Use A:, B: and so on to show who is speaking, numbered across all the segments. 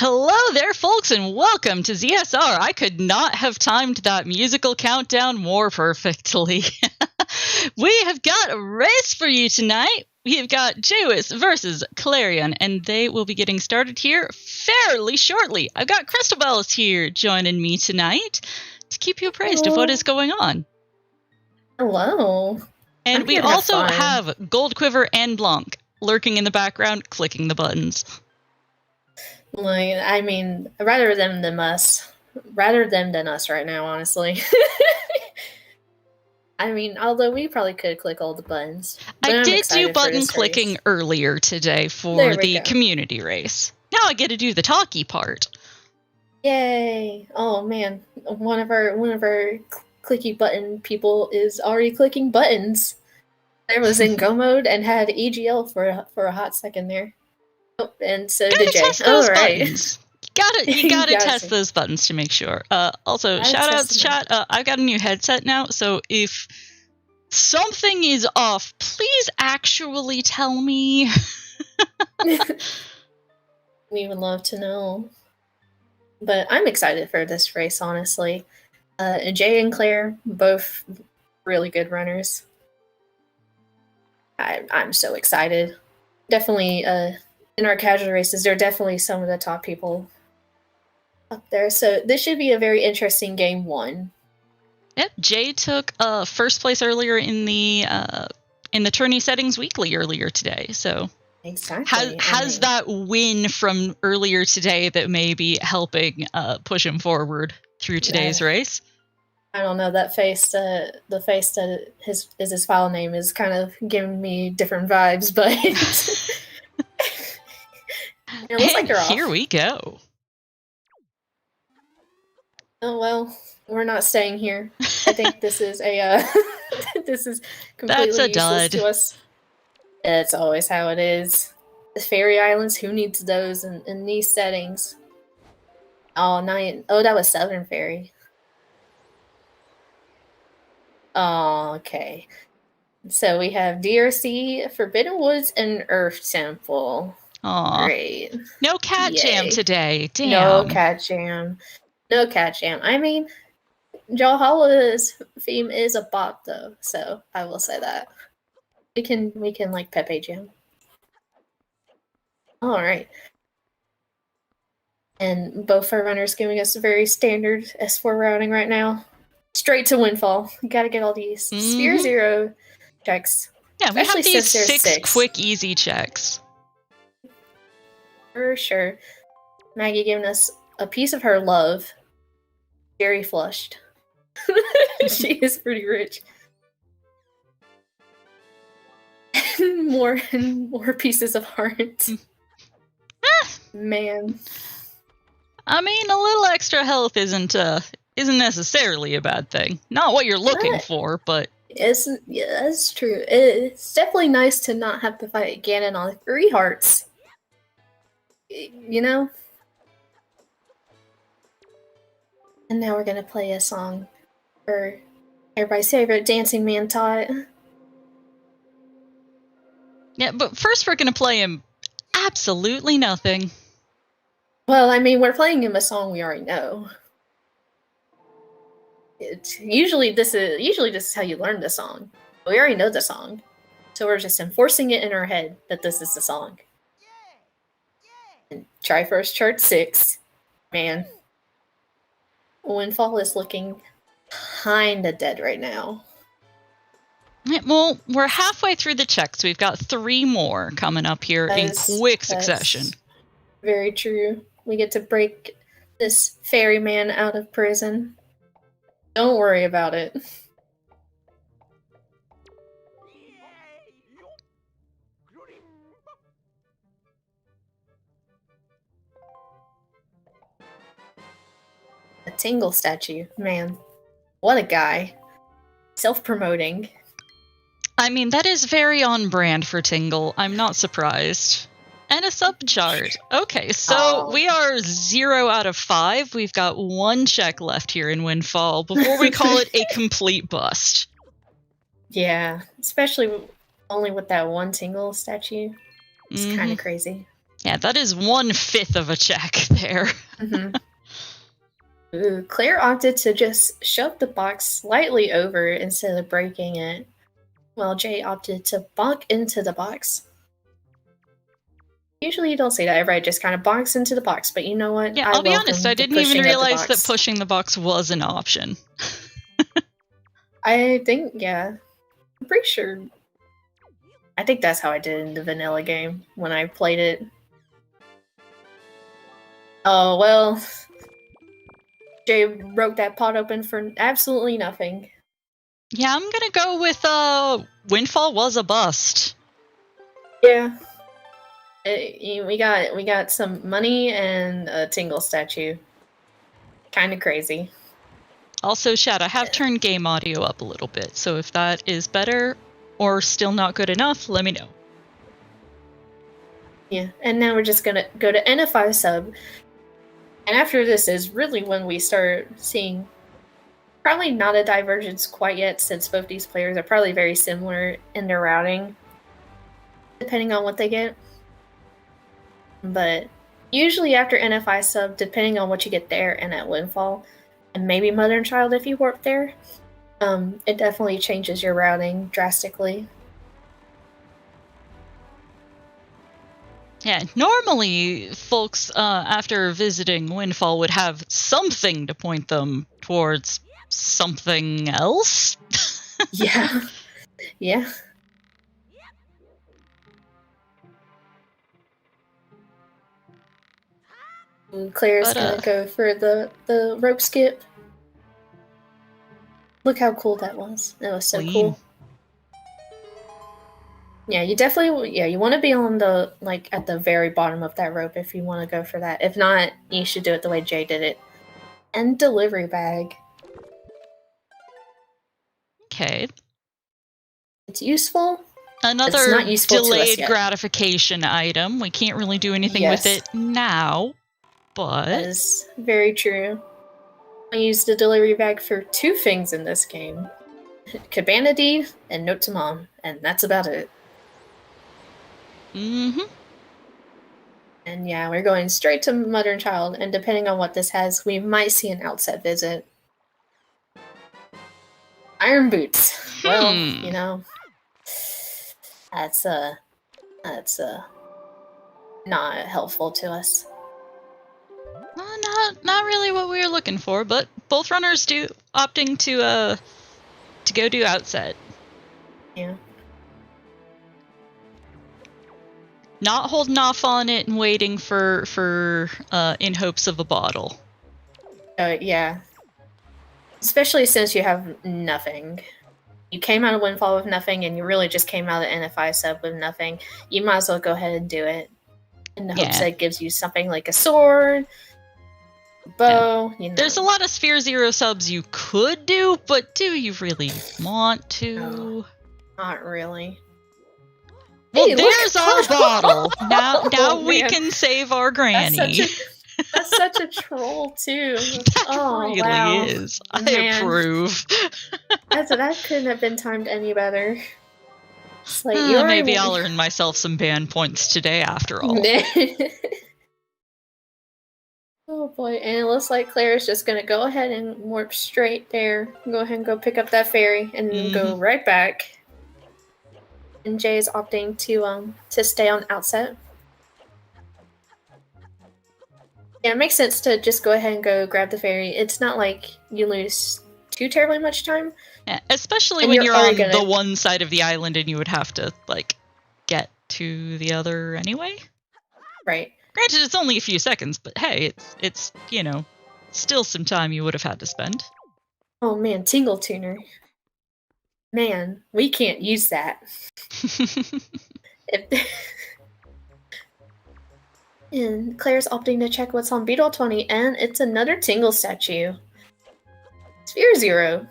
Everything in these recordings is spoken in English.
A: Hello there, folks, and welcome to ZSR. I could not have timed that musical countdown more perfectly. We have got a race for you tonight. We have got jwiste versus Claireeon, and they will be getting started here fairly shortly. I've got Crystabells here joining me tonight to keep you appraised of what is going on.
B: Hello.
A: And we also have Goldquiver and Blanc lurking in the background, clicking the buttons.
B: Like, I mean, rather them than us right now, honestly. I mean, although we probably could click all the buttons.
A: I did do button clicking earlier today for the community race. Now I get to do the talky part.
B: Yay! Oh man, one of our clicky button people is already clicking buttons. I was in Go mode and had EGL for a hot second there. Oh, and so did Jay.
A: All right. Buttons. You gotta test those buttons to make sure. Also, shout out to chat. I've got a new headset now, so if something is off, please actually tell me.
B: We would love to know. But I'm excited for this race, honestly. Jay and Claire, both really good runners. I'm so excited. Definitely, in our casual races, they're definitely some of the top people up there. So this should be a very interesting game one.
A: Yep, Jay took first place earlier in the tourney settings weekly earlier today. So
B: exactly
A: has that win from earlier today that may be helping push him forward through today's race.
B: I don't know, that face, the face that is his file name is kind of giving me different vibes, but it looks like they're off.
A: Here we go.
B: Oh well, we're not staying here. I think this is a this is completely
A: That's a
B: useless
A: dud
B: to us. It's always how it is. The fairy islands, who needs those in these settings? Oh, 9. Oh, that was Southern Fairy. Oh, okay. So we have DRC, Forbidden Woods, and Earth Temple.
A: Aww.
B: Great.
A: No cat jam today. Damn.
B: No cat jam. No cat jam. I mean, Jawhala's theme is a bop, though, so I will say that. We can like Pepe jam. All right. And both our runners giving us a very standard S4 routing right now. Straight to Windfall. Gotta get all these Sphere Zero checks.
A: Yeah, we have these six quick, easy checks.
B: For sure. Maggie giving us a piece of her love. Very flushed. She is pretty rich. more pieces of heart. Man.
A: I mean, a little extra health isn't necessarily a bad thing. Not what you're looking for, but
B: yeah, that's true. It's definitely nice to not have to fight Ganon on 3 hearts. You know? And now we're gonna play a song for everybody's favorite Dancing Man Tot.
A: Yeah, but first we're gonna play him absolutely nothing.
B: Well, I mean, we're playing him a song we already know. Usually this is how you learn the song. We already know the song, so we're just enforcing it in our head that this is the song. And Triforce chart 6, man. Windfall is looking kinda dead right now.
A: Well, we're halfway through the checks. We've got 3 more coming up here in quick succession.
B: Very true. We get to break this ferryman out of prison. Don't worry about it. A Tingle statue. Man, what a guy. Self-promoting.
A: I mean, that is very on brand for Tingle. I'm not surprised. And a sub-chart. Okay, so we are 0 out of 5. We've got 1 check left here in Windfall before we call it a complete bust.
B: Yeah, especially only with that one Tingle statue. It's kind of crazy.
A: Yeah, that is 1/5 of a check there.
B: Mm-hmm. Ooh, Claire opted to just shove the box slightly over instead of breaking it, while Jay opted to bonk into the box. Usually you don't see that. Everybody just kind of bonks into the box, but you know what?
A: Yeah, I'll be honest, I didn't even realize that pushing the box was an option.
B: I think, yeah. I'm pretty sure. I think that's how I did in the vanilla game when I played it. Oh, well. Jay broke that pot open for absolutely nothing.
A: Yeah, I'm gonna go with, Windfall was a bust.
B: Yeah. We got some money and a Tingle statue. Kind of crazy.
A: Also, chat, I have turned game audio up a little bit, so if that is better or still not good enough, let me know.
B: Yeah, and now we're just gonna go to NFI sub. And after this is really when we start seeing probably not a divergence quite yet, since both these players are probably very similar in their routing, depending on what they get. But usually after NFI sub, depending on what you get there and at Windfall, and maybe Mother and Child if you warp there, it definitely changes your routing drastically.
A: Yeah, normally folks after visiting Windfall would have something to point them towards something else.
B: Yeah. Yeah. And Claire's gonna go for the rope skip. Look how cool that was. That was so cool. Yeah, you definitely, you want to be on the, at the very bottom of that rope if you want to go for that. If not, you should do it the way Jay did it. And delivery bag.
A: Okay.
B: It's useful.
A: Another
B: not useful
A: delayed gratification item. We can't really do anything with it now, but...
B: That is very true. I used the delivery bag for 2 things in this game. Cabana D and Note to Mom, and that's about it.
A: Mm-hmm.
B: And yeah, we're going straight to Mother and Child, and depending on what this has, we might see an outset visit. Iron Boots. Well, you know, that's not helpful to us.
A: Not really what we were looking for, but both runners opting to go do outset.
B: Yeah.
A: Not holding off on it and waiting for in hopes of a bottle.
B: Yeah. Especially since you have nothing. You came out of Windfall with nothing, and you really just came out of NFI sub with nothing. You might as well go ahead and do it. In the hopes that it gives you something like a sword, bow, you know.
A: There's a lot of Sphere Zero subs you could do, but do you really want to?
B: No, not really.
A: Well, hey, there's our bottle. Now we can save our granny.
B: That's such a troll, too.
A: That really is. I approve.
B: That couldn't have been timed any better. It's like,
A: maybe I'll earn myself some band points today after all.
B: Oh boy, and it looks like Claire's just gonna go ahead and warp straight there. Go ahead and go pick up that fairy and go right back. And Jay is opting to stay on outset. Yeah, it makes sense to just go ahead and go grab the fairy. It's not like you lose too terribly much time.
A: Yeah, especially when you're on the one side of the island and you would have to, get to the other anyway.
B: Right.
A: Granted, it's only a few seconds, but hey, it's still some time you would have had to spend.
B: Oh man, Tingle Tuner. Man, we can't use that. And Claire's opting to check what's on Beetle 20, and it's another Tingle statue. Sphere Zero.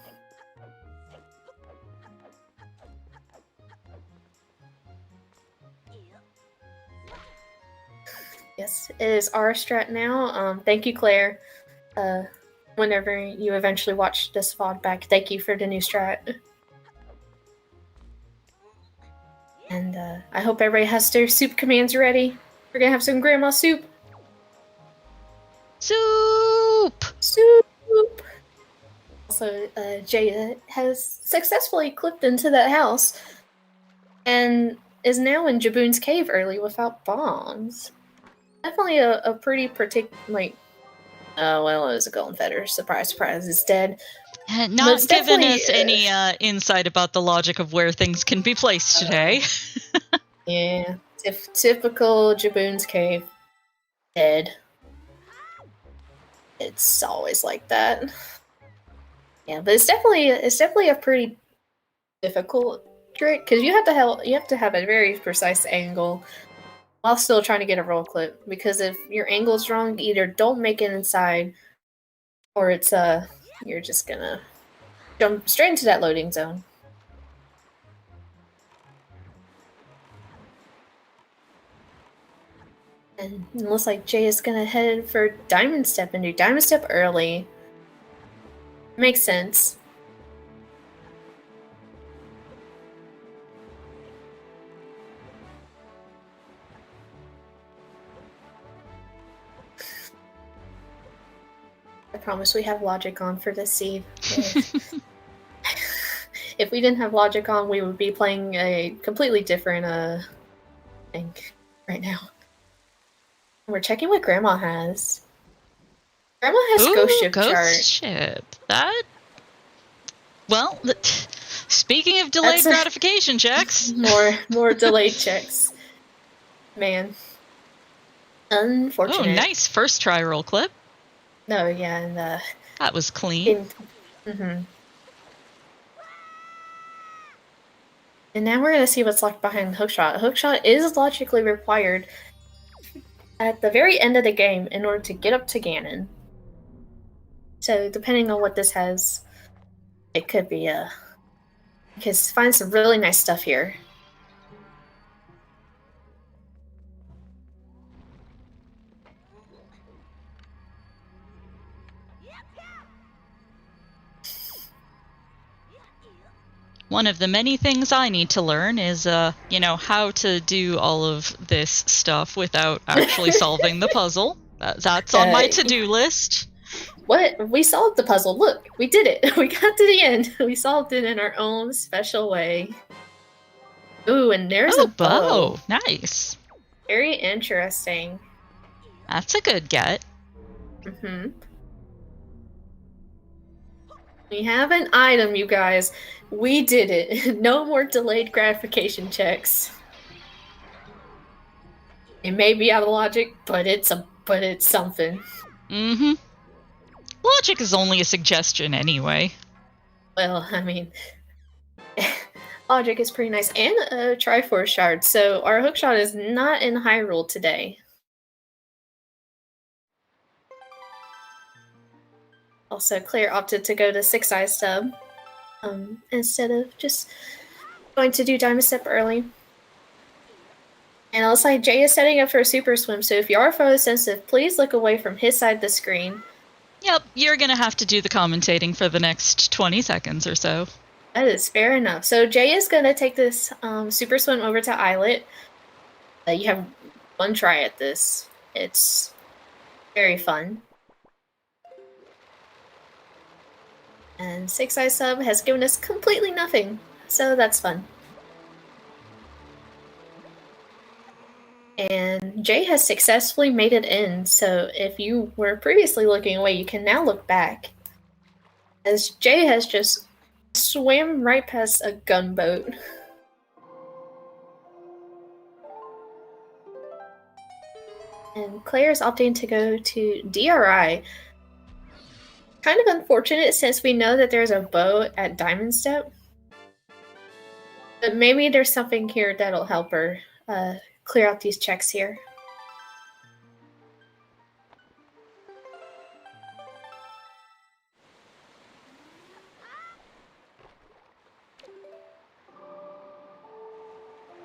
B: Yes, it is our strat now. Thank you, Claire. Whenever you eventually watch this VOD back, thank you for the new strat. And I hope everybody has their soup commands ready. We're gonna have some grandma soup.
A: Soup!
B: Soup! Also, Jay has successfully clipped into that house and is now in Jaboon's cave early without bombs. Definitely a pretty well, it was a golden feather. Surprise, surprise, it's dead.
A: Not giving us any insight about the logic of where things can be placed today.
B: Yeah, typical Jaboon's cave. Dead. It's always like that. Yeah, but it's definitely a pretty difficult trick because you have to have a very precise angle while still trying to get a roll clip. Because if your angle's wrong, either don't make it inside, or it's you're just gonna jump straight into that loading zone. And it looks like Jay is gonna head for Diamond Step and do Diamond Step early. Makes sense. I promise we have logic on for this seed. If we didn't have logic on, we would be playing a completely different thing right now. We're checking what Grandma has. Grandma has Ghost Ship chart.
A: Ship. That. Well, speaking of delayed gratification checks,
B: more delayed checks. Man, unfortunate.
A: Oh, nice first try roll clip.
B: No, yeah, and
A: that was clean.
B: And now we're gonna see what's locked behind Hookshot. Hookshot is logically required at the very end of the game in order to get up to Ganon. So depending on what this has, it could be because find some really nice stuff here.
A: One of the many things I need to learn is, how to do all of this stuff without actually solving the puzzle. That's on my to-do list.
B: What? We solved the puzzle. Look, we did it. We got to the end. We solved it in our own special way. Ooh, and there's a bow.
A: Nice.
B: Very interesting.
A: That's a good get.
B: We have an item, you guys. We did it. No more delayed gratification checks. It may be out of logic, but it's something.
A: Logic is only a suggestion anyway.
B: Well, I mean, logic is pretty nice. And a Triforce shard, so our hookshot is not in Hyrule today. Also, Claire opted to go to 6-Eye Stub instead of just going to do Diamond Step early. And it looks like Jay is setting up for a Super Swim, so if you are photosensitive, please look away from his side of the screen.
A: Yep, you're gonna have to do the commentating for the next 20 seconds or so.
B: That is fair enough. So Jay is gonna take this Super Swim over to Islet. You have one try at this. It's very fun. And 6-Eye Sub has given us completely nothing, so that's fun. And Jay has successfully made it in, so if you were previously looking away, you can now look back. As Jay has just swam right past a gunboat. And Claire's opting to go to DRI. Kind of unfortunate since we know that there's a bow at Diamond Step. But maybe there's something here that'll help her clear out these checks here.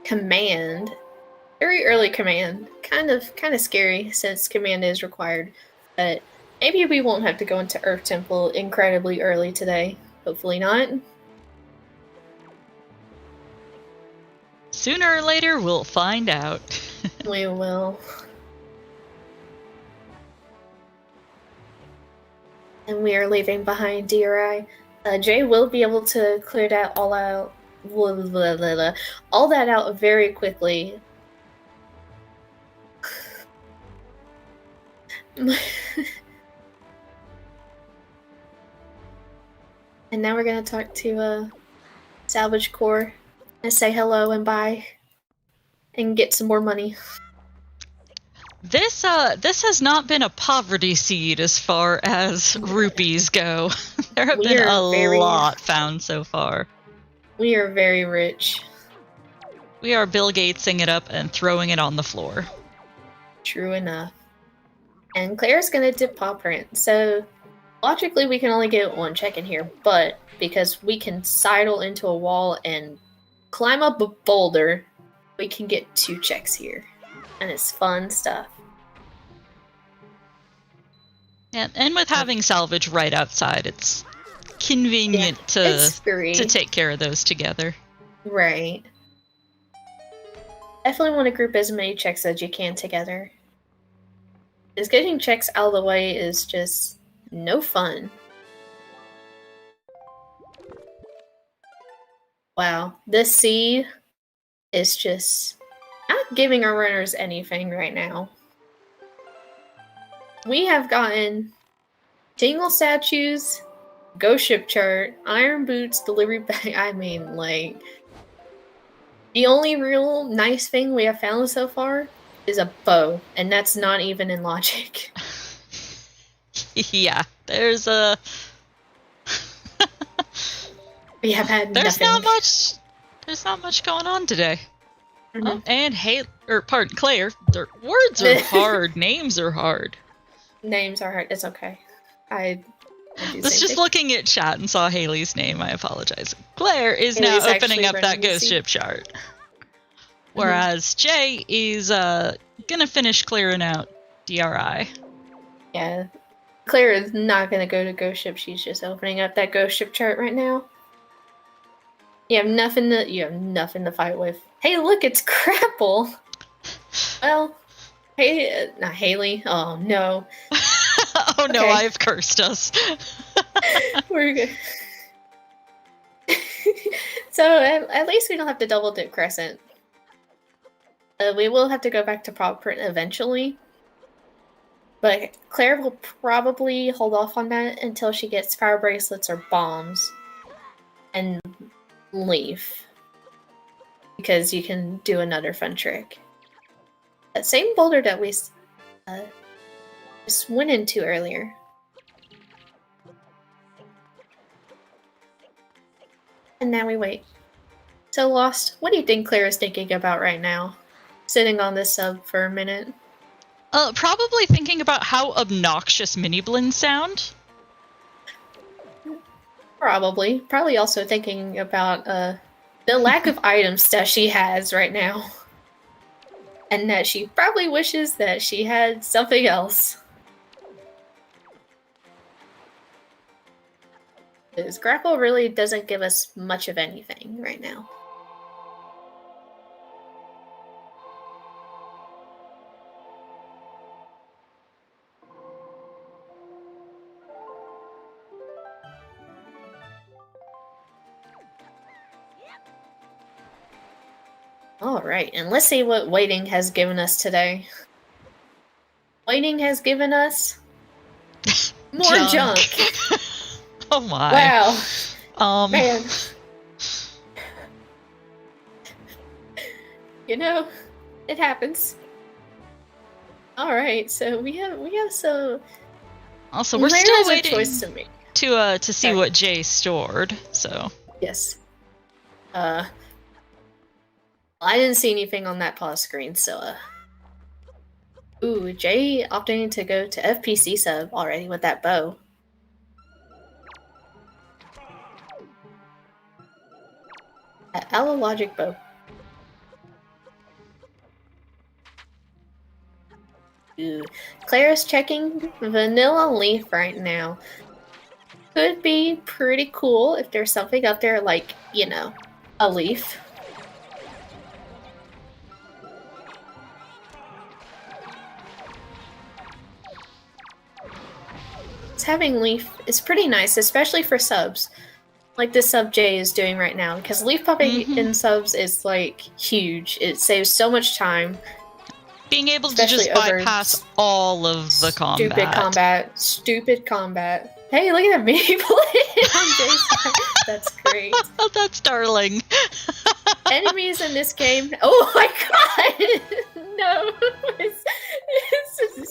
B: Command. Very early command. Kind of scary since command is required. But maybe we won't have to go into Earth Temple incredibly early today. Hopefully not.
A: Sooner or later, we'll find out.
B: We will. And we are leaving behind DRI. Jay will be able to clear that all out, all that out very quickly. And now we're gonna talk to Salvage Corps and say hello and bye, and get some more money.
A: This has not been a poverty seed as far as rupees go. There have been a lot found so far.
B: We are very rich.
A: We are Bill Gatesing it up and throwing it on the floor.
B: True enough. And Claire's gonna dip paw print, so logically we can only get one check in here, but because we can sidle into a wall and climb up a boulder, we can get 2 checks here. And it's fun stuff.
A: Yeah, and with having salvage right outside, it's convenient to take care of those together.
B: Right. Definitely want to group as many checks as you can together. Because getting checks out of the way is just no fun. Wow, this seed is just not giving our runners anything right now. We have gotten Tingle statues, Ghost Ship chart, Iron Boots, delivery bag. I mean, like, the only real nice thing we have found so far is a bow, and that's not even in logic.
A: Yeah, there's a...
B: We have had
A: there's
B: nothing.
A: There's not much going on today.
B: Mm-hmm.
A: Oh, and Claire, their words are hard, names are hard.
B: Names are hard. It's okay. I
A: was just looking at chat and saw Haley's name. I apologize. Claire is now opening up that Ghost Ship chart. Whereas Jay is gonna finish clearing out DRI.
B: Yeah. Claire is not gonna go to Ghost Ship. She's just opening up that Ghost Ship chart right now. You have nothing to fight with. Hey, look, it's Crapple. Well, hey, not Haley. Oh no.
A: Oh no, I've cursed us.
B: We're good. So at least we don't have to double dip Crescent. We will have to go back to prop print eventually. But Claire will probably hold off on that until she gets fire bracelets or bombs. And leave. Because you can do another fun trick. That same boulder that we just went into earlier. And now we wait. So Lost, what do you think Claire is thinking about right now? Sitting on this sub for a minute.
A: Probably thinking about how obnoxious mini blends sound.
B: Probably. Probably also thinking about the lack of items that she has right now. And that she probably wishes that she had something else. Because Grapple really doesn't give us much of anything right now. Alright, and let's see what waiting has given us today. Waiting has given us more junk.
A: Oh my.
B: Wow. Man. You know, it happens. Alright, so we have some...
A: Also, we're still waiting
B: choice to make.
A: To see what Jay stored, so...
B: Yes. I didn't see anything on that pause screen, so Ooh, Jay opting to go to FPC sub already with that bow. Logic bow. Ooh. Claire's checking Vanilla Leaf right now. Could be pretty cool if there's something up there like, you know, a leaf. having Leaf is pretty nice, especially for subs. Like the sub Jay is doing right now, because Leaf popping in subs is like huge. It saves so much time.
A: Being able to just bypass all of the combat.
B: Stupid combat. Hey, look at that me playing on Jay's side. That's great.
A: Oh, that's darling.
B: Enemies in this game. Oh my god! No, it's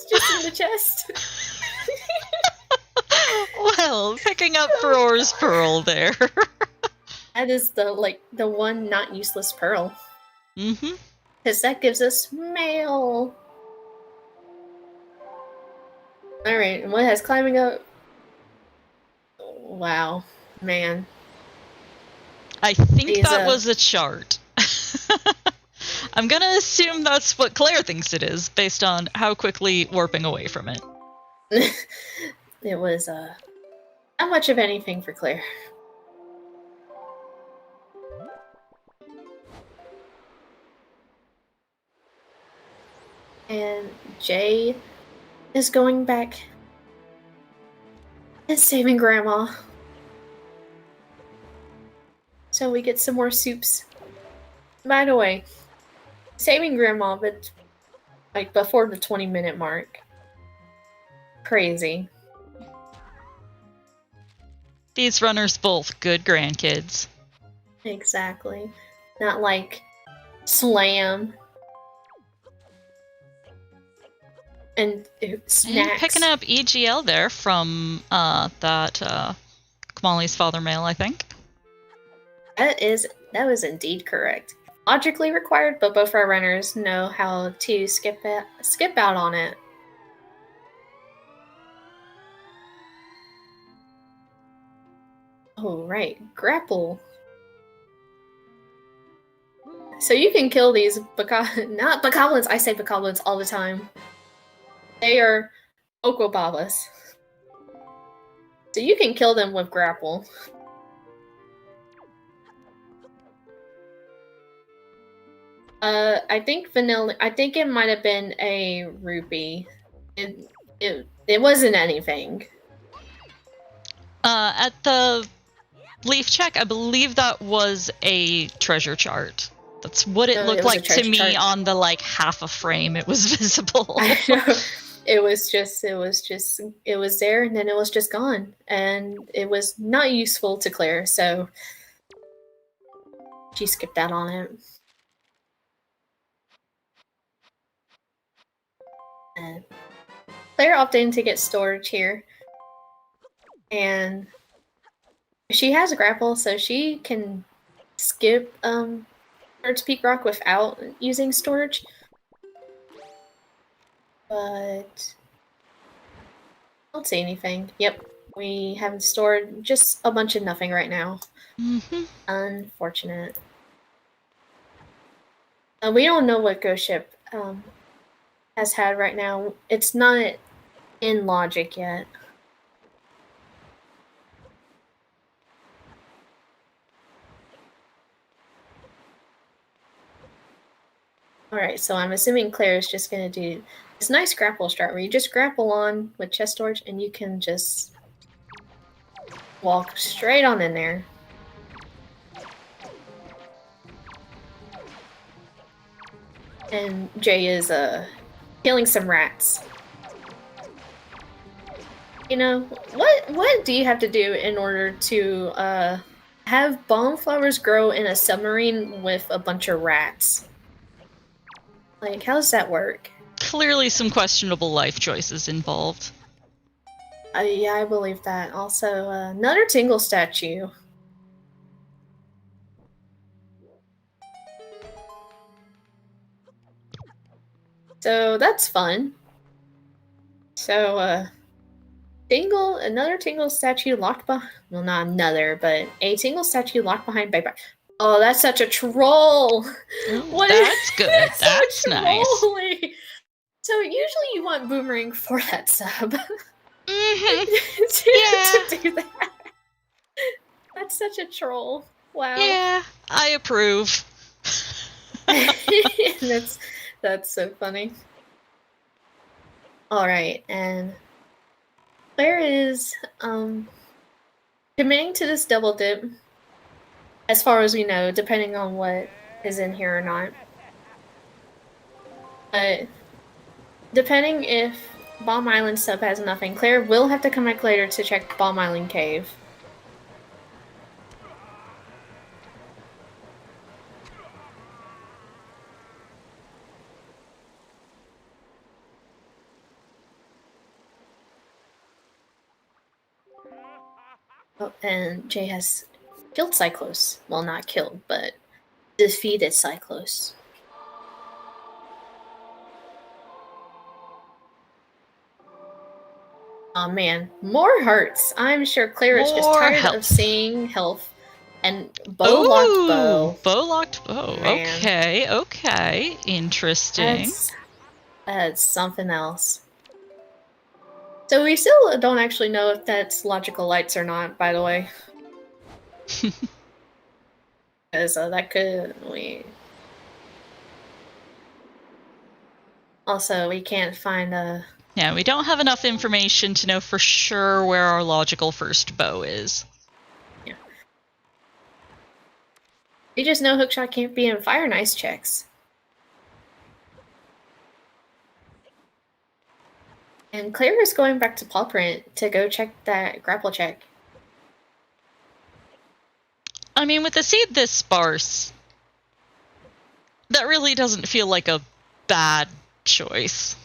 B: just in the chest.
A: Well, picking up Roar's pearl there.
B: That is the one not useless pearl.
A: Mm-hmm.
B: Because that gives us mail. Alright, and what has climbing up? Wow, man.
A: I think that was a chart. I'm gonna assume that's what Claire thinks it is, based on how quickly warping away from it.
B: It was, not much of anything for Claire. And Jay is going back and saving Grandma. So we get some more soups. By the way, saving Grandma, but like before the 20-minute mark. Crazy.
A: These runners both good grandkids.
B: Exactly. Not like Slam. And snacks.
A: And picking up EGL there from that Kamali's father mail, I think.
B: That was indeed correct. Logically required, but both our runners know how to skip out on it. Oh, right. Grapple. So you can kill these not bokoblins. I say bokoblins all the time. They are Okobabas. So you can kill them with grapple. I think it might have been a rupee. It wasn't anything.
A: At the Leaf check, I believe that was a treasure chart. That's what it looked like to me on the half a frame. It was visible.
B: I know. It was there, and then it was just gone, and it was not useful to Claire, so she skipped out on it. And Claire opted in to get storage here, and she has a grapple, so she can skip towards Peak Rock without using storage. But I don't see anything. Yep, we haven't stored just a bunch of nothing right now.
A: Mm-hmm.
B: Unfortunate. We don't know what Ghost Ship has had right now. It's not in logic yet. Alright, so I'm assuming Claire is just going to do this nice grapple strat where you just grapple on with chest storage and you can just walk straight on in there. And Jay is killing some rats. You know, what do you have to do in order to have bomb flowers grow in a submarine with a bunch of rats? Like, how does that work?
A: Clearly some questionable life choices involved.
B: Yeah, I believe that. Also, another Tingle statue. So, that's fun. So, another Tingle statue locked behind... Well, not another, but a Tingle statue locked behind by... Oh, that's such a troll!
A: That's good. That's nice.
B: So usually you want Boomerang for that sub.
A: Mm-hmm.
B: to do that. That's such a troll. Wow.
A: Yeah, I approve.
B: That's so funny. Alright, and Claire is committing to this double dip, as far as we know, depending on what is in here or not. But depending if Bomb Island sub has nothing, Claire will have to come back later to check Bomb Island Cave. Oh, and Jay has killed Cyclos. Well, not killed, but defeated Cyclos. Oh man, more hearts. I'm sure Claire is just tired of seeing health. And bow-locked bow.
A: Bow-locked bow. Man. Okay. Interesting.
B: That's something else. So we still don't actually know if that's logical lights or not, by the way. Because that could... Also, we can't find
A: Yeah, we don't have enough information to know for sure where our logical first bow is.
B: Yeah. We just know Hookshot can't be in Fire and Ice checks. And Claire is going back to Paw Print to go check that grapple check.
A: I mean, with a seed this sparse, that really doesn't feel like a bad choice.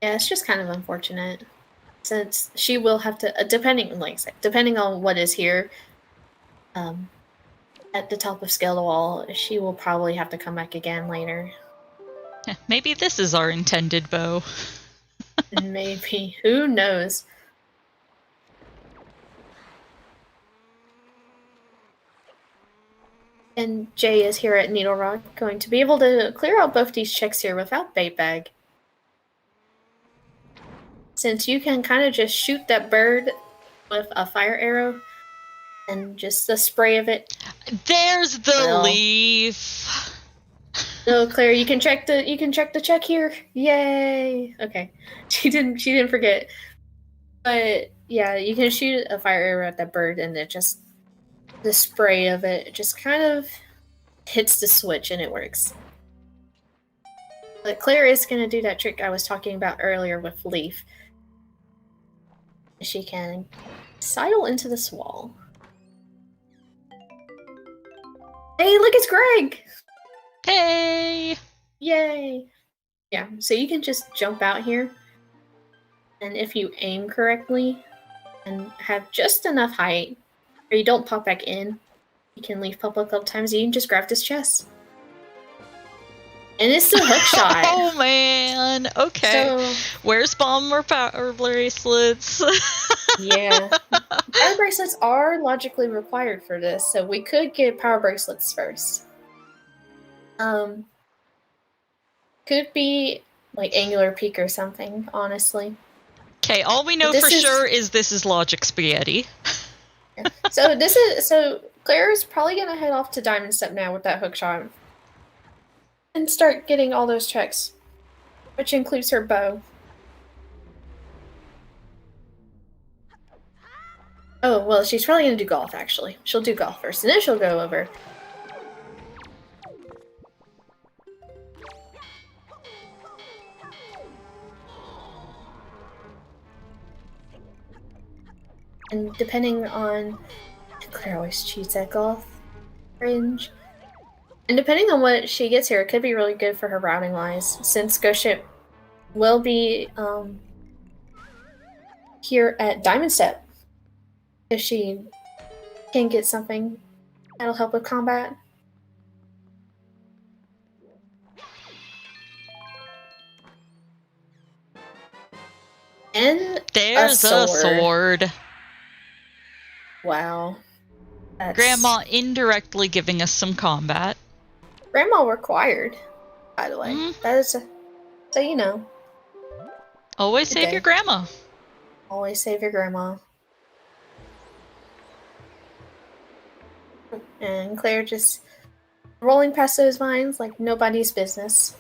B: Yeah, it's just kind of unfortunate, since she will have to, depending on what is here, at the top of Scale the Wall, she will probably have to come back again later.
A: Maybe this is our intended bow.
B: Maybe. Who knows? And Jay is here at Needle Rock, going to be able to clear out both these checks here without Bait Bag. Since you can kind of just shoot that bird with a fire arrow, and just the spray of it.
A: There's the leaf.
B: So Claire, you can check the check here. Yay! Okay, she didn't forget. But yeah, you can shoot a fire arrow at that bird, and it just the spray of it just kind of hits the switch, and it works. But Claire is gonna do that trick I was talking about earlier with Leaf. She can sidle into this wall. Hey, look, it's Greg!
A: Hey!
B: Yay! Yeah, so you can just jump out here, and if you aim correctly and have just enough height, or you don't pop back in, you can leave pop a couple times, you can just grab this chest. And it's the hook shot.
A: Oh man! Okay. So, where's bomb or power bracelets?
B: Yeah. Power bracelets are logically required for this, so we could get power bracelets first. Could be like Angular Peak or something, honestly.
A: Okay, all we know for sure is this is Logic Spaghetti.
B: Yeah. So Claire is probably gonna head off to Diamond Step now with that hook shot. And start getting all those checks. Which includes her bow. Oh, well, she's probably gonna do golf, actually. She'll do golf first, and then she'll go over. And depending on... Claire always cheats at golf. Cringe. And depending on what she gets here, it could be really good for her routing-wise, since Ghost Ship will be here at Diamond Step. If she can get something that'll help with combat. And
A: there's a sword.
B: Wow.
A: Grandma indirectly giving us some combat.
B: Grandma required, by the way. Mm-hmm. That is so you know.
A: Always save your grandma.
B: Always save your grandma. And Claire just rolling past those vines like nobody's business.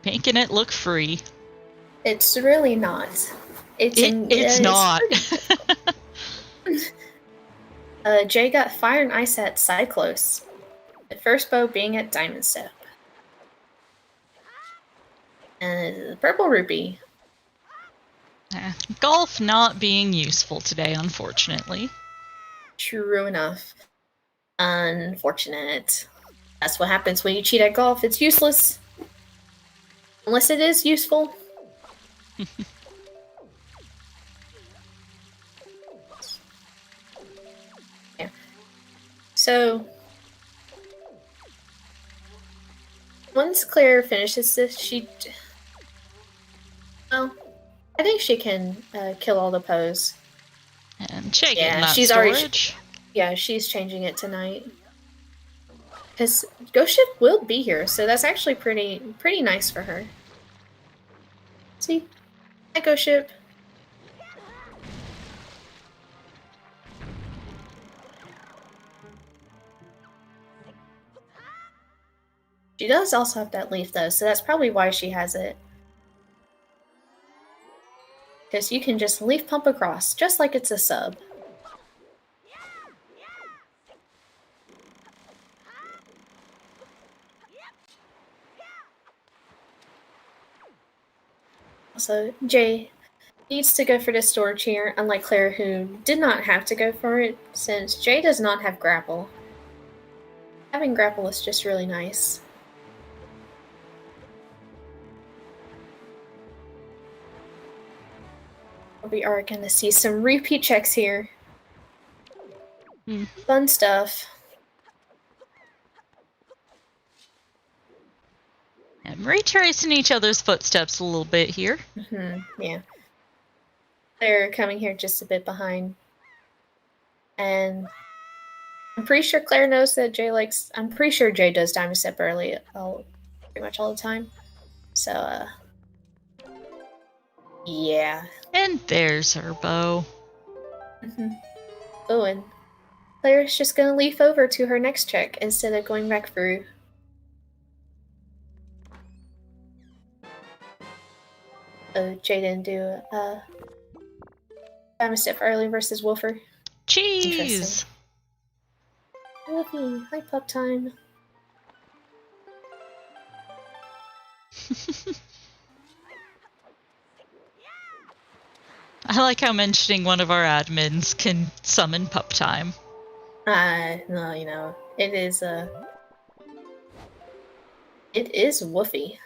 A: Making it look free.
B: It's really not.
A: It's not.
B: Jay got Fire and Ice at Cyclos. The first bow being at Diamond Step. And the Purple Rupee.
A: Golf not being useful today, unfortunately.
B: True enough. Unfortunate. That's what happens when you cheat at golf. It's useless. Unless it is useful. Yeah. So, once Claire finishes this, well, I think she can kill all the Poes.
A: And check
B: yeah,
A: that
B: she's
A: storage.
B: She's changing it tonight. Because Ghost Ship will be here, so that's actually pretty nice for her. See? Hi, Ghost Ship. She does also have that leaf, though, so that's probably why she has it. Because you can just leaf pump across, just like it's a sub. Also, Jay needs to go for the storage here, unlike Claire, who did not have to go for it, since Jay does not have grapple. Having grapple is just really nice. We are going to see some repeat checks here. Fun stuff.
A: And retracing each other's footsteps a little bit here.
B: Yeah. They're coming here just a bit behind. And I'm pretty sure Claire knows that Jay likes... I'm pretty sure Jay does Diamond Step early pretty much all the time. So, yeah.
A: And there's her bow.
B: Oh, and Claire's just gonna leaf over to her next check instead of going back through. Oh, Jay didn't do Diamond Step early versus Wolfer.
A: Cheese!
B: Wolfie, hi pup time.
A: I like how mentioning one of our admins can summon pup time.
B: No, you know, it is Woofy.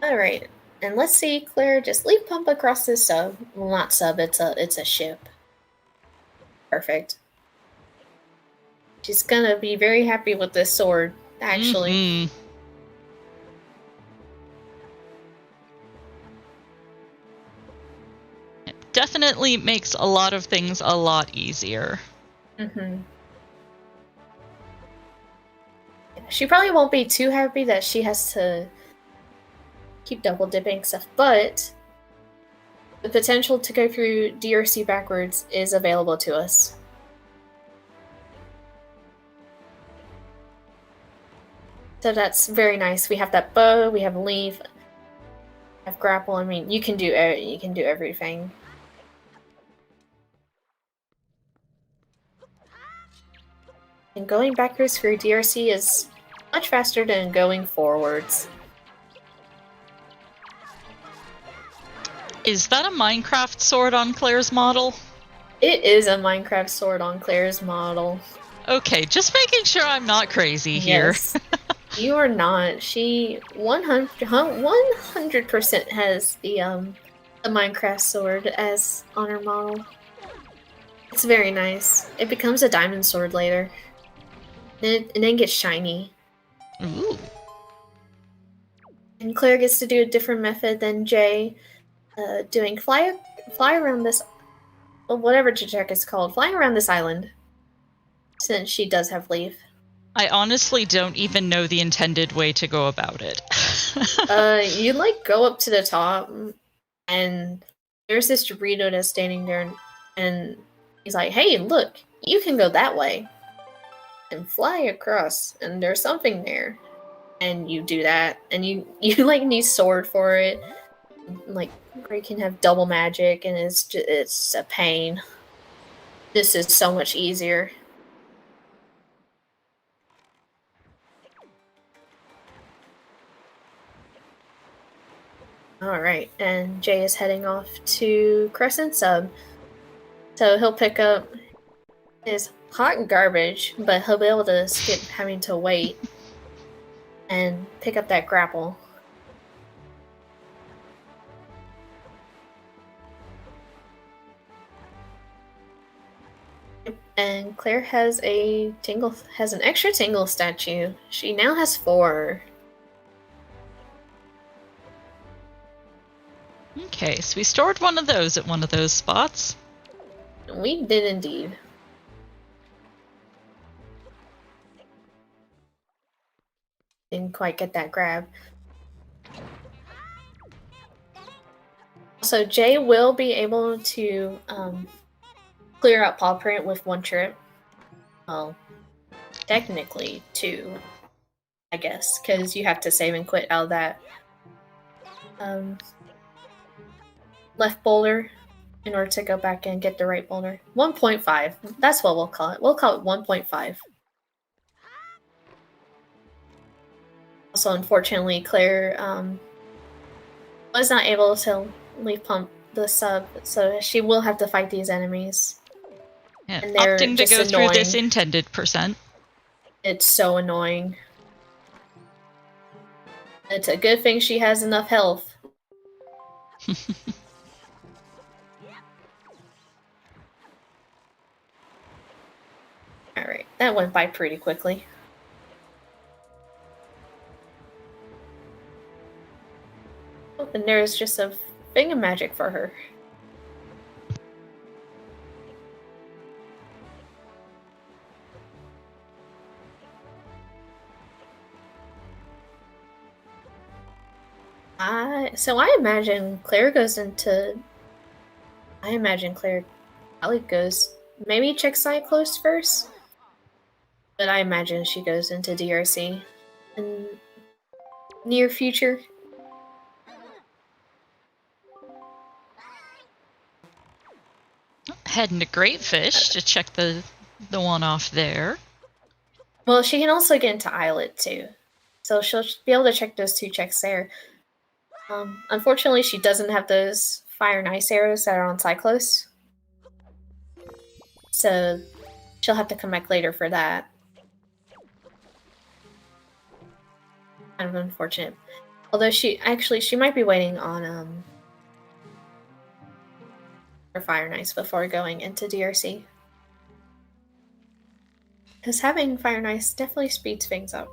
B: Alright, and let's see Claire just leaf pump across this sub. Well, not sub, it's a ship. Perfect. She's gonna be very happy with this sword, actually.
A: It definitely makes a lot of things a lot easier.
B: She probably won't be too happy that she has to keep double dipping stuff, but the potential to go through DRC backwards is available to us. So that's very nice. We have that bow, we have leaf, we have grapple. I mean, you can do everything. And going backwards through DRC is much faster than going forwards.
A: Is that a Minecraft sword on Claire's model?
B: It is a Minecraft sword on Claire's model.
A: Okay, just making sure I'm not crazy here.
B: Yes, you are not. She 100% has the Minecraft sword as on her model. It's very nice. It becomes a diamond sword later. And then gets shiny.
A: Ooh.
B: And Claire gets to do a different method than Jay. Doing fly around this, well, whatever check is called, flying around this island, since she does have leaf.
A: I honestly don't even know the intended way to go about it.
B: You like go up to the top, and there's this Dorito that's standing there, and he's like, "Hey, look, you can go that way and fly across, and there's something there." and you do that, and you like need sword for it, like, or you can have double magic, and it's a pain. This is so much easier. Alright, and Jay is heading off to Crescent Sub. So he'll pick up his hot garbage, but he'll be able to skip having to wait and pick up that grapple. And Claire has an extra tingle statue. She now has 4.
A: Okay, so we stored one of those at one of those spots.
B: We did indeed. Didn't quite get that grab. So Jay will be able to clear out paw print with 1 trip. Well, technically 2, I guess, because you have to save and quit out of that left boulder in order to go back and get the right boulder. 1.5. That's what we'll call it. We'll call it 1.5. Also, unfortunately, Claire was not able to leaf pump the sub, so she will have to fight these enemies.
A: Yeah,
B: and they're
A: opting to
B: just
A: go
B: annoying.
A: through this intended percent.
B: It's so annoying. It's a good thing she has enough health. Alright, that went by pretty quickly. Oh, and there's just a thing of magic for her. So I imagine Claire probably goes, maybe check side close first, but I imagine she goes into DRC in near future.
A: Heading to Great Fish to check the one off there.
B: Well, she can also get into Islet too, so she'll be able to check those 2 checks there. Unfortunately, she doesn't have those fire and ice arrows that are on Cyclos, so she'll have to come back later for that. Kind of unfortunate. Although she might be waiting on for fire and ice before going into DRC, because having fire and ice definitely speeds things up.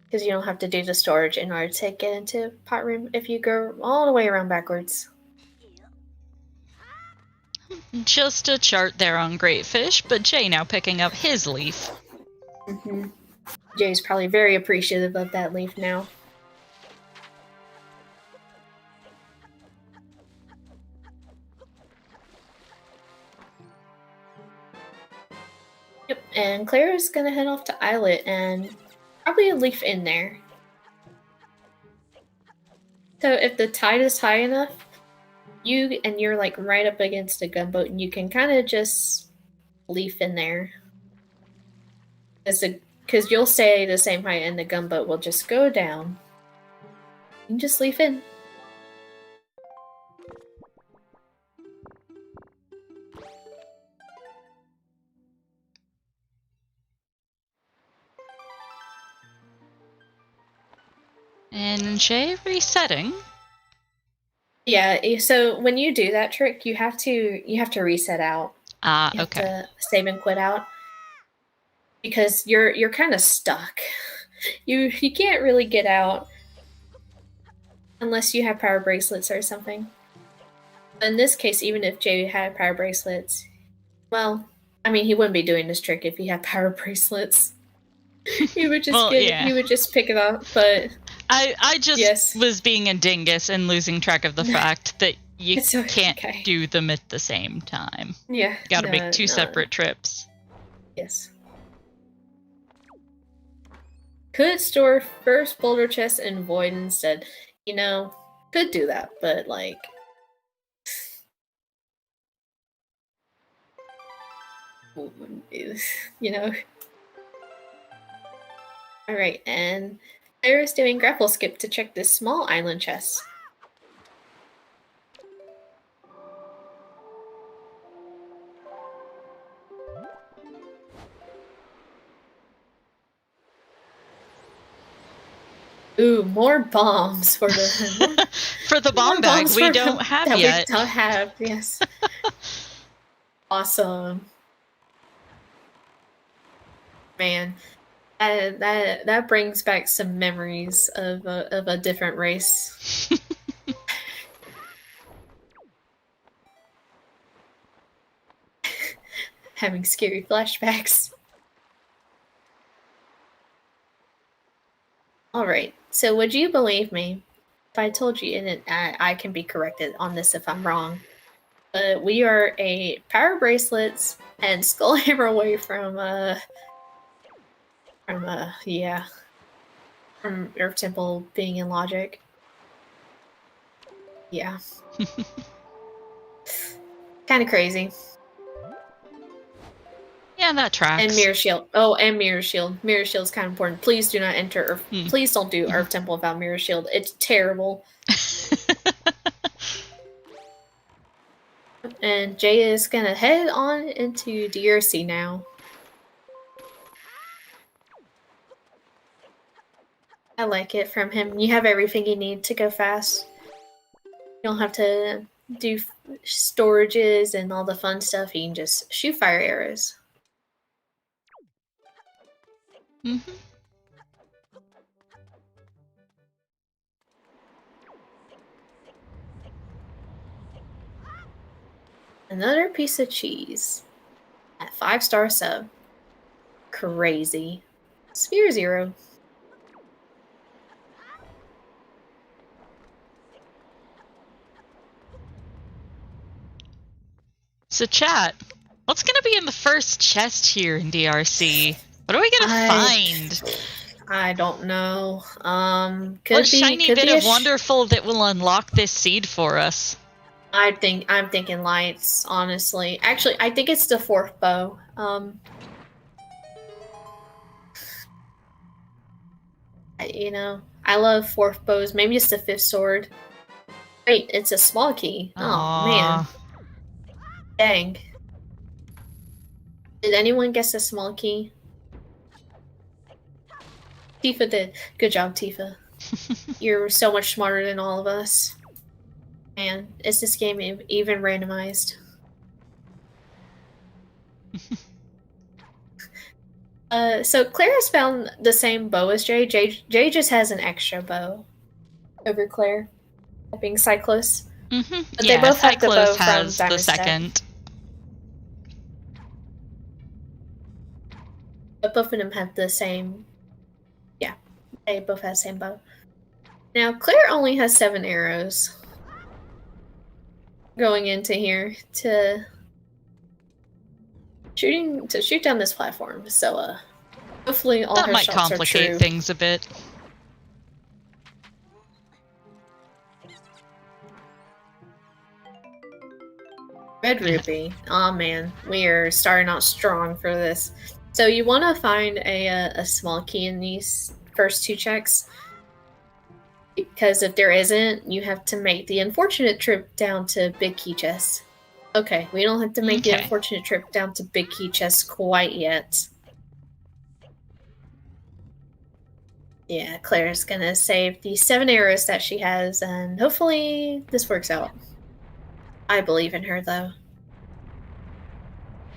B: Because you don't have to do the storage in order to get into pot room if you go all the way around backwards.
A: Just a chart there on Great Fish, but Jay now picking up his leaf.
B: Mm-hmm. Jay's probably very appreciative of that leaf now. Yep, and Claire is gonna head off to Islet and probably a leaf in there. So if the tide is high enough, you're like right up against a gunboat, and you can kind of just leaf in there, because you'll stay the same height, and the gunboat will just go down. You can just leaf in.
A: And Jay resetting.
B: Yeah, so when you do that trick, you have to reset out.
A: Ah,
B: you have
A: okay.
B: to save and quit out, because you're kind of stuck. You can't really get out unless you have power bracelets or something. In this case, even if Jay had power bracelets, well, I mean, he wouldn't be doing this trick if he had power bracelets. He would just he would just pick it up, but
A: I just was being a dingus and losing track of the fact that you can't do them at the same time.
B: Yeah.
A: Gotta make 2 separate trips.
B: Yes. Could store first boulder chest in void instead. You know, could do that, but like, you know. All right, and Claire is doing grapple skip to check this small island chest. Ooh, more bombs for the
A: for the bomb bag we don't have yet.
B: We don't have, yes. Awesome, man. That brings back some memories of a different race. Having scary flashbacks. Alright, so would you believe me if I told you, and I can be corrected on this if I'm wrong, but we are a power bracelets and skull hammer away from Earth Temple being in logic. Yeah. Kind of crazy.
A: Yeah, that tracks.
B: And Mirror Shield. Oh, and Mirror Shield. Mirror Shield's kind of important. Please do not enter Earth. Please don't do Earth Temple without Mirror Shield. It's terrible. And Jay is gonna head on into DRC now. I like it from him. You have everything you need to go fast. You don't have to do storages and all the fun stuff. You can just shoot fire arrows.
A: Mm-hmm.
B: Another piece of cheese. At 5-star sub. Crazy. Sphere 0.
A: So chat, what's gonna be in the first chest here in DRC? What are we gonna find?
B: I don't know.
A: What shiny bit of wonderful that will unlock this seed for us?
B: I'm thinking lights, honestly. Actually, I think it's the 4th bow. You know, I love 4th bows. Maybe it's the 5th sword. Wait, it's a small key.
A: Aww.
B: Oh, man. Dang. Did anyone guess a small key? Tifa did. Good job, Tifa. You're so much smarter than all of us. Man, is this game even randomized? So Claire has found the same bow as Jay. Jay just has an extra bow over Claire, being Cyclos.
A: Mm-hmm.
B: But yeah, they both have the bow
A: has
B: from
A: the second.
B: But both of them have the same. Yeah, they both have the same bow. Now Claire only has 7 arrows going into here to shoot down this platform. So hopefully all her shots are true.
A: That might complicate things a bit.
B: Red Rupee. Oh man, we are starting out strong for this. So you want to find a small key in these first 2 checks. Because if there isn't, you have to make the unfortunate trip down to Big Key Chest. Okay, we don't have to make the unfortunate trip down to Big Key Chest quite yet. Yeah, Claire's gonna save the 7 arrows that she has, and hopefully this works out. I believe in her, though.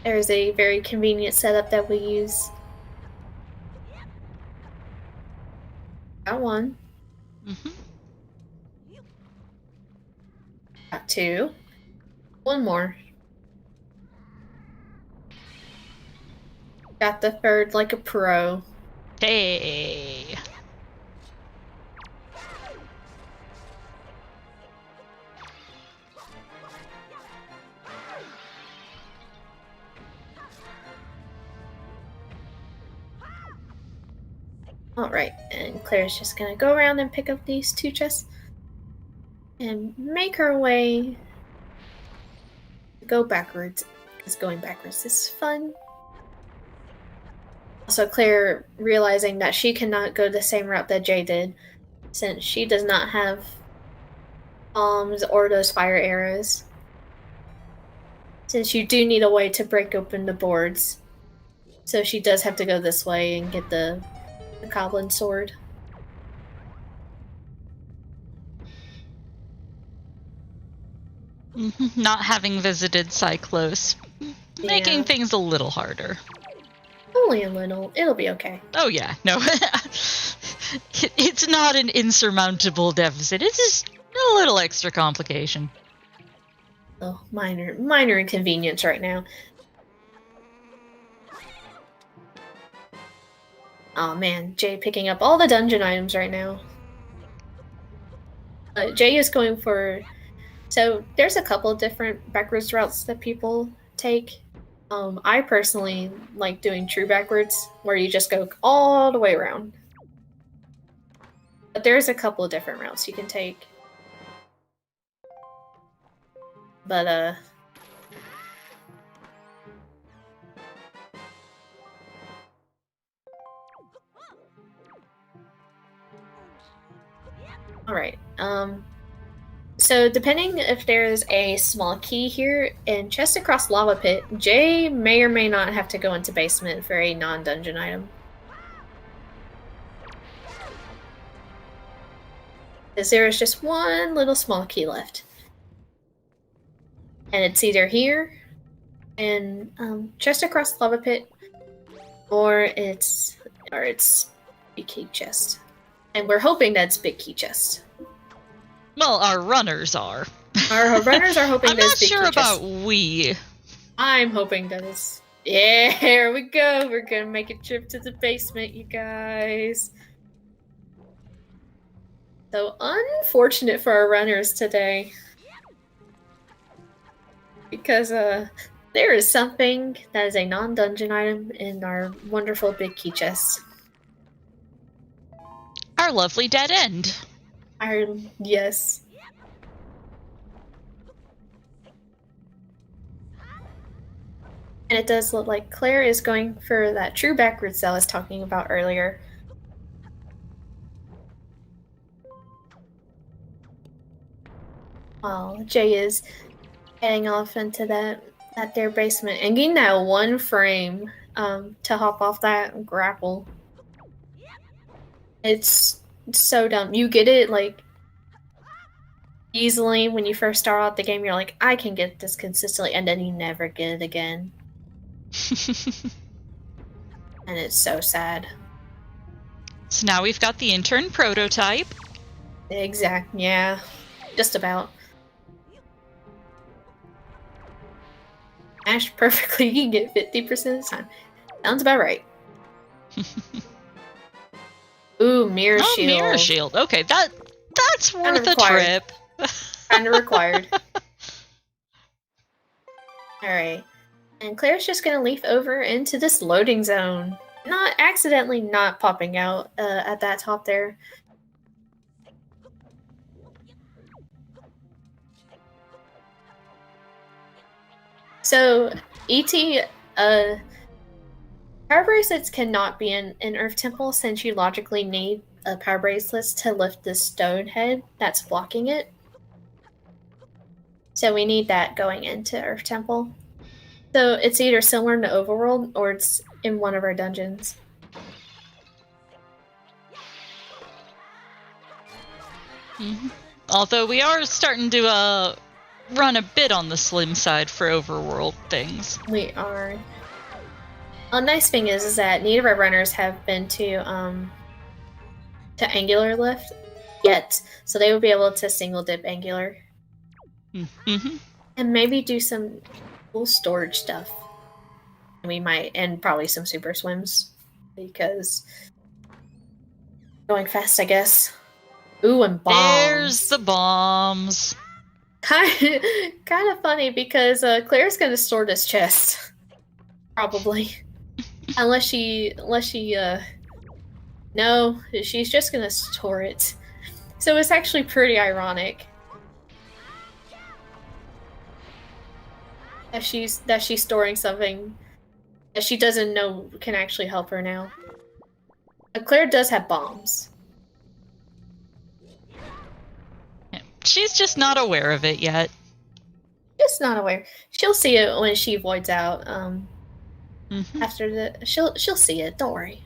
B: There's a very convenient setup that we use. Got 1.
A: Mm-hmm.
B: Got 2. 1 more. Got the 3rd like a pro.
A: Hey.
B: Alright, and Claire's just gonna go around and pick up these 2 chests. And make her way... Go backwards. Because going backwards is fun. Also, Claire realizing that she cannot go the same route that Jay did, since she does not have bombs or those fire arrows. Since you do need a way to break open the boards. So she does have to go this way and get the goblin sword.
A: Not having visited Cyclos, making things a little harder.
B: Only a little. It'll be okay.
A: Oh yeah, no. It's not an insurmountable deficit. It's just a little extra complication.
B: Oh, minor inconvenience right now. Oh man, Jay picking up all the dungeon items right now. Jay is going for... So, there's a couple different backwards routes that people take. I personally like doing true backwards, where you just go all the way around. But there's a couple of different routes you can take. But, Alright, so depending if there's a small key here in Chest Across Lava Pit, Jay may or may not have to go into basement for a non-dungeon item. Because there is just one little small key left. And it's either here in Chest Across Lava Pit, or it's Big Key Chest. And we're hoping that's Big Key Chest.
A: Well, our runners are.
B: Our runners are hoping that's Big Key Chest.
A: I'm not sure about we.
B: I'm hoping that is... Yeah, here we go. We're gonna make a trip to the basement, you guys. So unfortunate for our runners today. Because there is something that is a non-dungeon item in our wonderful Big Key Chest.
A: Our lovely dead end.
B: Yes. And it does look like Claire is going for that true backwards that I was talking about earlier. While Jay is heading off into that their basement and getting that one frame to hop off that grapple. It's so dumb. You get it like easily when you first start out the game. You're like, I can get this consistently, and then you never get it again. And it's so sad.
A: So now we've got the intern prototype.
B: Yeah. Just about. Ash perfectly, you can get 50% of the time. Sounds about right. Ooh, mirror shield.
A: Mirror shield. Okay, that's worth a trip.
B: Kind of required. Alright. And Claire's just gonna leaf over into this loading zone. Not accidentally not popping out at that top there. So, E.T., power bracelets cannot be in Earth Temple since you logically need power bracelets to lift the stone head that's blocking it. So we need that going into Earth Temple. So it's either similar to Overworld or it's in one of our dungeons.
A: Mm-hmm. Although we are starting to run a bit on the slim side for Overworld things.
B: We are. A nice thing is that neither of our runners have been to Angular Lift yet, so they will be able to single dip Angular.
A: Mm-hmm.
B: And maybe do some cool storage stuff. We might, and probably some super swims, because going fast, I guess. Ooh, and bombs.
A: There's the bombs.
B: Kind of funny because Claire's gonna store this chest, probably, unless she No, she's just gonna store it. So it's actually pretty ironic that she's storing something that she doesn't know can actually help her now. But Claire does have bombs.
A: Yeah. She's just not aware of it yet.
B: Just not aware. She'll see it when she voids out. After the she'll see it. Don't worry.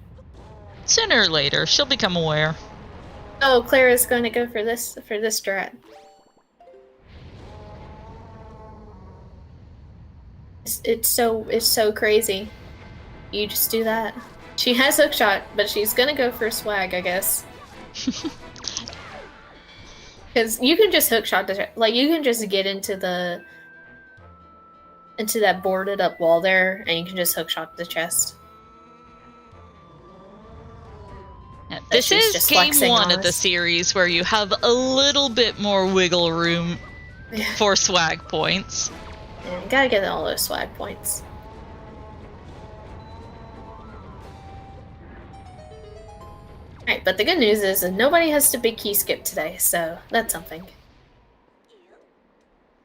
A: Sooner or later, she'll become aware.
B: Oh, Claire is going to go for this strat. It's so crazy. You just do that. She has hookshot, but she's gonna go for swag, I guess. Because you can just hookshot like you can just get into that boarded up wall there, and you can just hookshot the chest.
A: Yeah, this is game 1 of the series where you have a little bit more wiggle room for swag points.
B: Yeah, you gotta get all those swag points. Alright, but the good news is that nobody has to big key skip today, so that's something.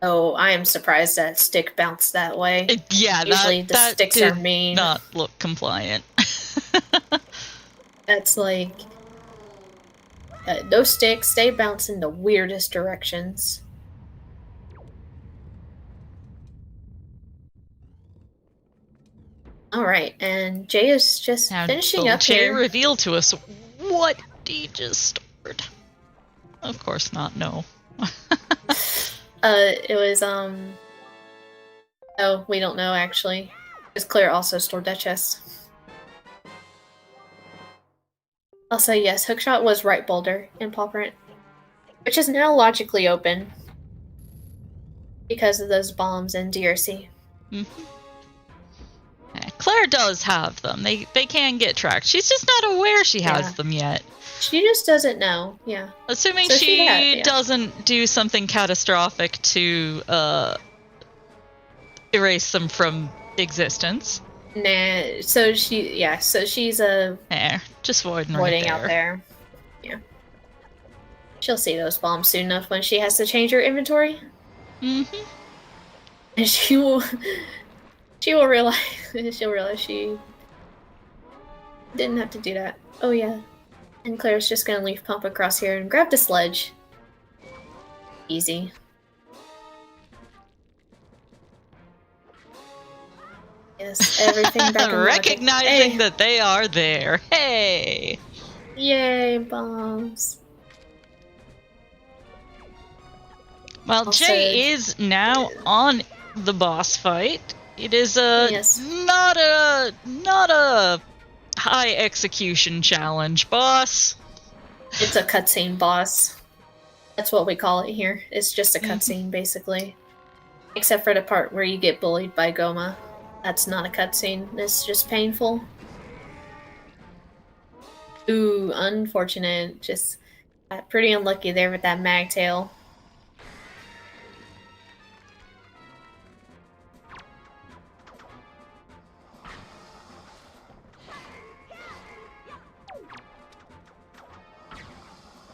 B: Oh, I am surprised that stick bounced that way.
A: Yeah,
B: usually the sticks
A: did
B: are mean.
A: Not look compliant.
B: That's like those sticks, they bounce in the weirdest directions. Alright, and Jay is just finishing up
A: Jay
B: here.
A: revealed to us what he just stored. Of course not, no.
B: It was, oh, we don't know, actually. Because Claire also stored that chest. Also, yes, hookshot was right boulder in paw print. Which is now logically open. Because of those bombs in DRC.
A: Mm-hmm. Claire does have them. They can get tracked. She's just not aware she has them yet.
B: She just doesn't know, yeah.
A: Assuming she doesn't do something catastrophic to erase them from existence.
B: Nah, so she's
A: just voiding
B: out there. Yeah. She'll see those bombs soon enough when she has to change her inventory.
A: Mm-hmm.
B: And she'll realize she didn't have to do that. Oh yeah. And Claire's just gonna leave Pump across here and grab the sledge. Easy. Yes, everything back in
A: recognizing that they are there. Hey!
B: Yay, bombs.
A: Well, Jay is now on the boss fight. It is not a high execution challenge boss.
B: It's a cutscene boss. That's what we call it here. It's just a cutscene, basically. Except for the part where you get bullied by Goma. That's not a cutscene. It's just painful. Ooh, unfortunate. Just got pretty unlucky there with that magtail.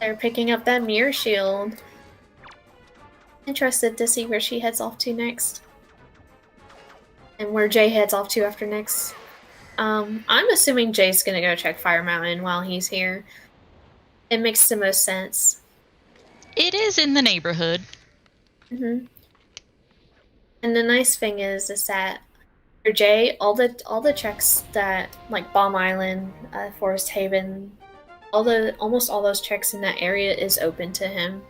B: They're picking up that mirror shield. Interested to see where she heads off to next. And where Jay heads off to after next. I'm assuming Jay's gonna go check Fire Mountain while he's here. It makes the most sense.
A: It is in the neighborhood.
B: Mm-hmm. And the nice thing is that for Jay, all the checks that like Bomb Island, Forest Haven, almost all those checks in that area is open to him.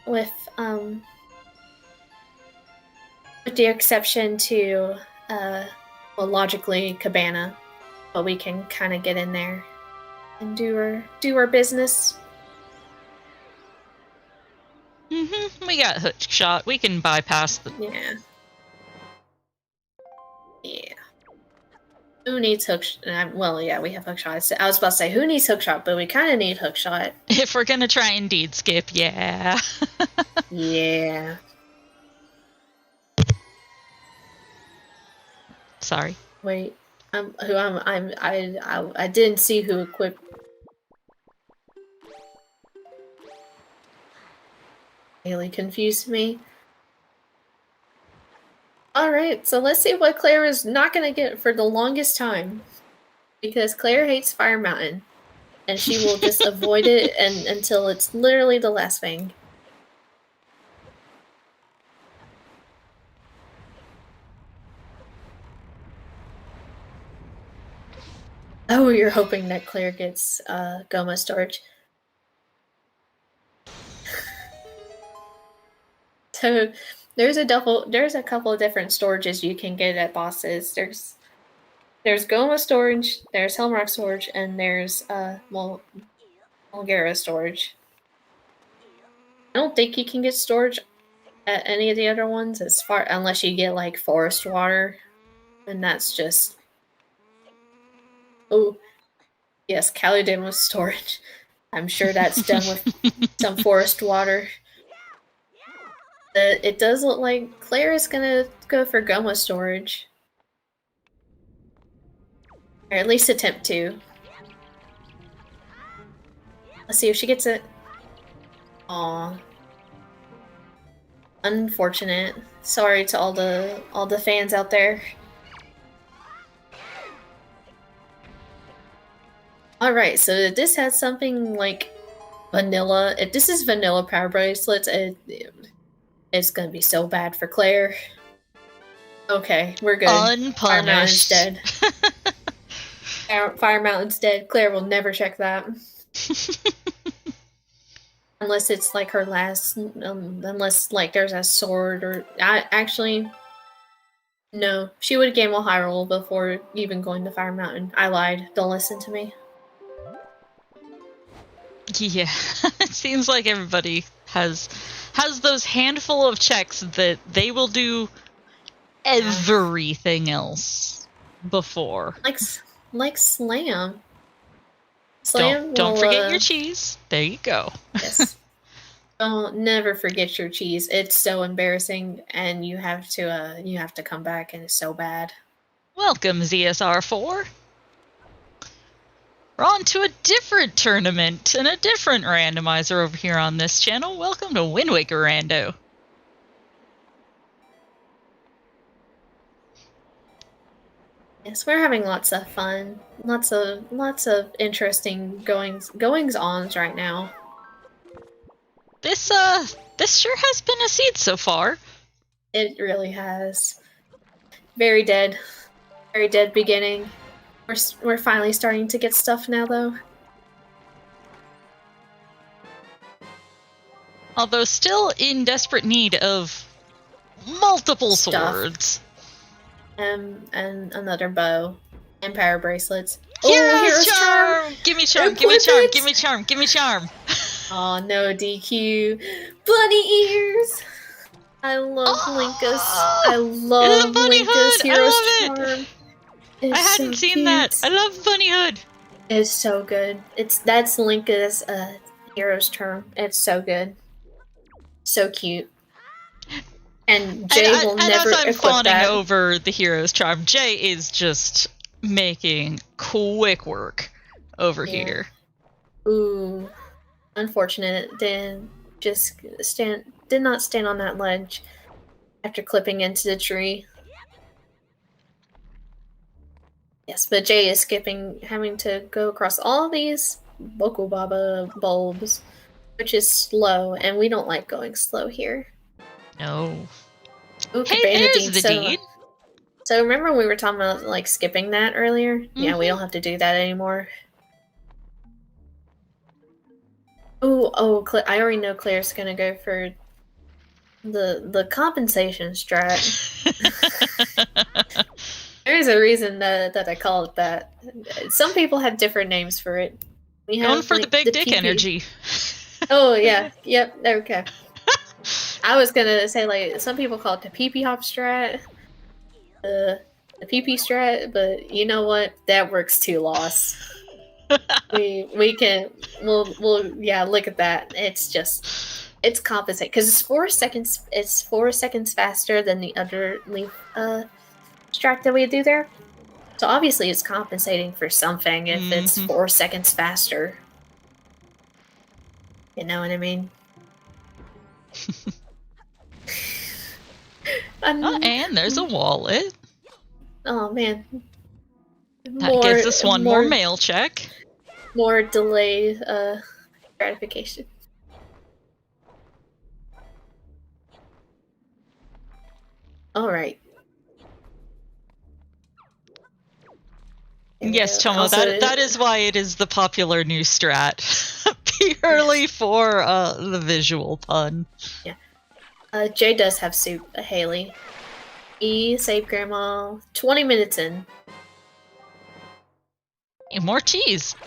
B: With the exception to logically Cabana, but we can kind of get in there and do our business.
A: Mm-hmm. We got hookshot. We can bypass the.
B: Yeah. Who needs hookshot? Well, yeah, we have hookshot. I was about to say, who needs hookshot? But we kind of need hookshot.
A: If we're gonna try and deed skip, yeah.
B: Yeah.
A: Sorry.
B: Wait. I didn't see who equipped. Really confused me. Alright, so let's see what Claire is not gonna get for the longest time. Because Claire hates Fire Mountain. And she will just avoid it until it's literally the last thing. Oh, you're hoping that Claire gets Goma storage. So there's a couple of different storages you can get at bosses. There's Goma storage, there's Helmrock storage, and there's Mulgara storage. I don't think you can get storage at any of the other ones unless you get like forest water, and that's just oh yes, Calydin storage. I'm sure that's done with some forest water. It does look like Claire is gonna go for Goma storage. Or at least attempt to. Let's see if she gets it. Aw. Unfortunate. Sorry to all the fans out there. Alright, so this has something like vanilla. If this is vanilla power bracelets, it's gonna be so bad for Claire. Okay, we're good.
A: Unpunished.
B: Fire Mountain's dead. Fire Mountain's dead. Claire will never check that. Unless it's like her last, unless like there's a sword or actually, no, she would gamble Hyrule before even going to Fire Mountain. I lied. Don't listen to me.
A: Yeah, it seems like everybody has those handful of checks that they will do everything else before.
B: Like Slam.
A: Don't forget your cheese. There you go.
B: Yes. Don't never forget your cheese. It's so embarrassing, and you have to come back, and it's so bad.
A: Welcome, ZSR4. We're on to a different tournament and a different randomizer over here on this channel. Welcome to Wind Waker Rando.
B: Yes, we're having lots of fun. Lots of interesting goings-ons right now.
A: This sure has been a seed so far.
B: It really has. Very dead beginning. We're finally starting to get stuff now, though.
A: Although still in desperate need of multiple swords.
B: And another bow. And power bracelets.
A: Hero's charm! Give me charm, give me charm, give me charm, give me charm.
B: Oh no, DQ. Bunny ears! I love Linkus. I love Linkus Hero's charm.
A: I hadn't seen that. I love Bunny Hood.
B: It's so good. That's Linkus Hero's charm. It's so good. So cute. And Jay will never
A: as I'm fawning
B: that.
A: over the Hero's charm, Jay is just making quick work over here.
B: Ooh. Unfortunate. Did not stand on that ledge after clipping into the tree. Yes, but Jay is having to go across all these Bokobaba bulbs, which is slow, and we don't like going slow here.
A: No.
B: Ooh,
A: hey, there's the deed.
B: So remember we were talking about like skipping that earlier? Mm-hmm. Yeah, we don't have to do that anymore. Oh, I already know Claire's gonna go for the compensation strat. There's a reason that I call it that. Some people have different names for it.
A: Going for the big dick energy.
B: Oh yeah, yep. Okay. I was gonna say like some people call it the pee-pee hop strat, the pee-pee strat, but you know what? That works too, Loss. we'll look at that. It's compensate because it's 4 seconds. It's 4 seconds faster than the other leaf strat that we do there. So obviously it's compensating for something if it's 4 seconds faster. You know what I mean?
A: And there's a wallet.
B: Oh man.
A: That gives us one more mail check.
B: More delayed gratification. Alright.
A: Yes, Tomo, that is why it is the popular new strat. Purely for the visual pun.
B: Yeah. Jay does have soup, Haley. E, save grandma. 20 minutes in.
A: Hey, more cheese.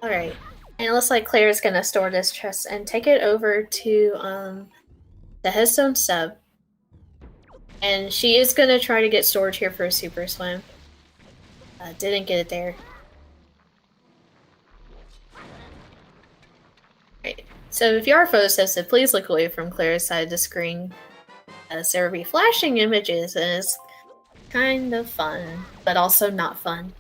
B: Alright. And it looks like Claire's gonna store this chest and take it over to the Headstone sub. And she is gonna try to get storage here for a super swim. Didn't get it there. Right. So if you are photosensed, please look away from Claire's side of the screen, as there will be flashing images, and it's kind of fun, but also not fun.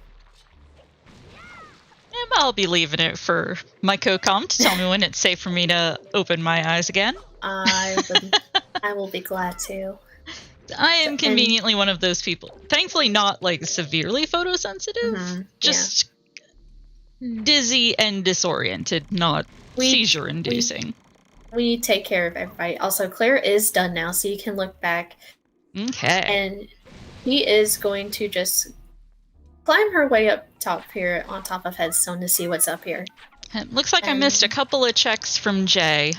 A: I'll be leaving it for my co-com to tell me when it's safe for me to open my eyes again.
B: I will be glad to.
A: I am conveniently one of those people. Thankfully not, like, severely photosensitive. Just dizzy and disoriented, not seizure-inducing.
B: We take care of everybody. Also, Claire is done now, so you can look back.
A: Okay.
B: And he is going to just climb her way up top here on top of Headstone to see what's up here.
A: It looks like I missed a couple of checks from Jay.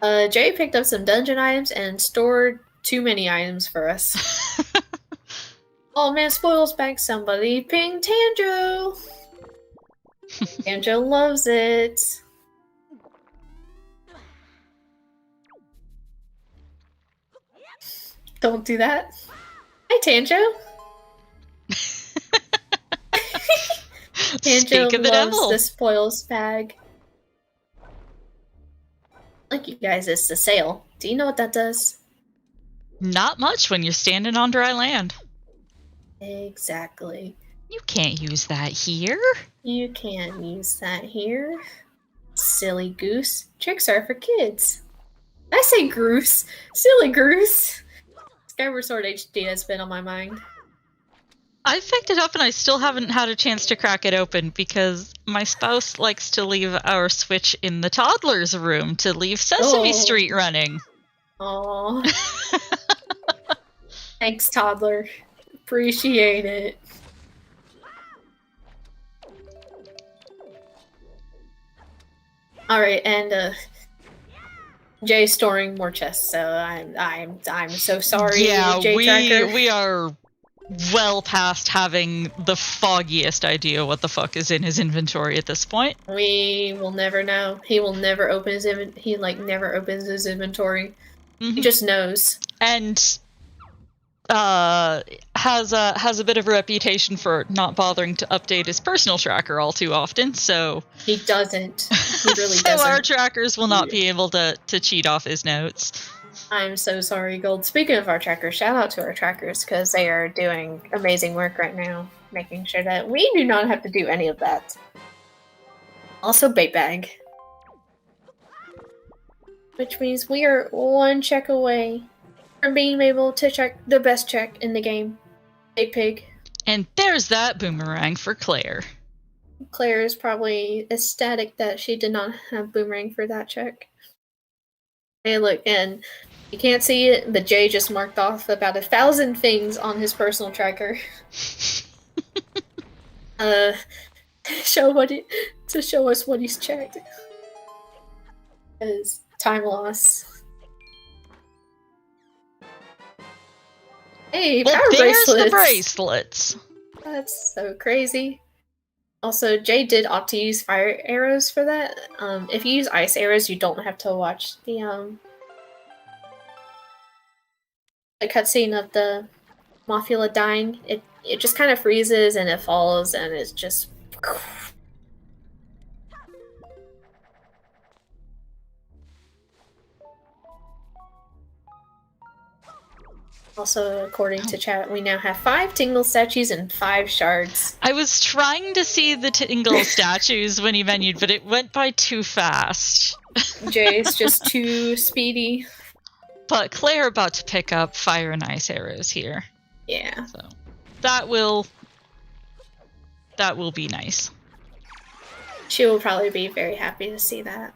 B: Jay picked up some dungeon items and stored too many items for us. Oh man, spoils back somebody. Ping Tanjo! Tanjo loves it. Don't do that. Hi, Tanjo. Tanjo loves the spoils bag. Like you guys, it's the sale. Do you know what that does?
A: Not much when you're standing on dry land.
B: Exactly.
A: You can't use that here. You
B: can't use that here. Silly goose. Tricks are for kids. I say goose. Silly goose. Skyward Sword HD has been on my mind.
A: I've picked it up and I still haven't had a chance to crack it open because my spouse likes to leave our Switch in the toddler's room to leave Sesame Street running.
B: Aww. Thanks, toddler. Appreciate it. Alright, and Jay's storing more chests, so I'm so sorry.
A: Yeah,
B: Jay
A: we are well past having the foggiest idea what the fuck is in his inventory at this point.
B: We will never know. He will never open his never opens his inventory. He just knows.
A: And has a bit of a reputation for not bothering to update his personal tracker all too often, so
B: he doesn't. He really
A: so
B: doesn't.
A: Our trackers will not be able to cheat off his notes.
B: I'm so sorry, Gold. Speaking of our trackers, shout out to our trackers because they are doing amazing work right now, making sure that we do not have to do any of that. Also, bait bag. Which means we are one check away from being able to check the best check in the game. Big Pig.
A: And there's that boomerang for Claire.
B: Claire is probably ecstatic that she did not have boomerang for that check. Hey, look, and you can't see it, but Jay just marked off about 1,000 things on his personal tracker. To show us what he's checked. Is time loss. Hey,
A: well,
B: power
A: there's
B: bracelets.
A: The bracelets.
B: That's so crazy. Also, Jay did opt to use fire arrows for that. If you use ice arrows, you don't have to watch the cutscene of the Mothula dying. It just kind of freezes and it falls and it's just. Also, according to chat, we now have 5 Tingle statues and 5 shards.
A: I was trying to see the Tingle statues when he menued, but it went by too fast.
B: Jay's just too speedy.
A: But Claire about to pick up fire and ice arrows here.
B: Yeah.
A: So that will be nice.
B: She will probably be very happy to see that.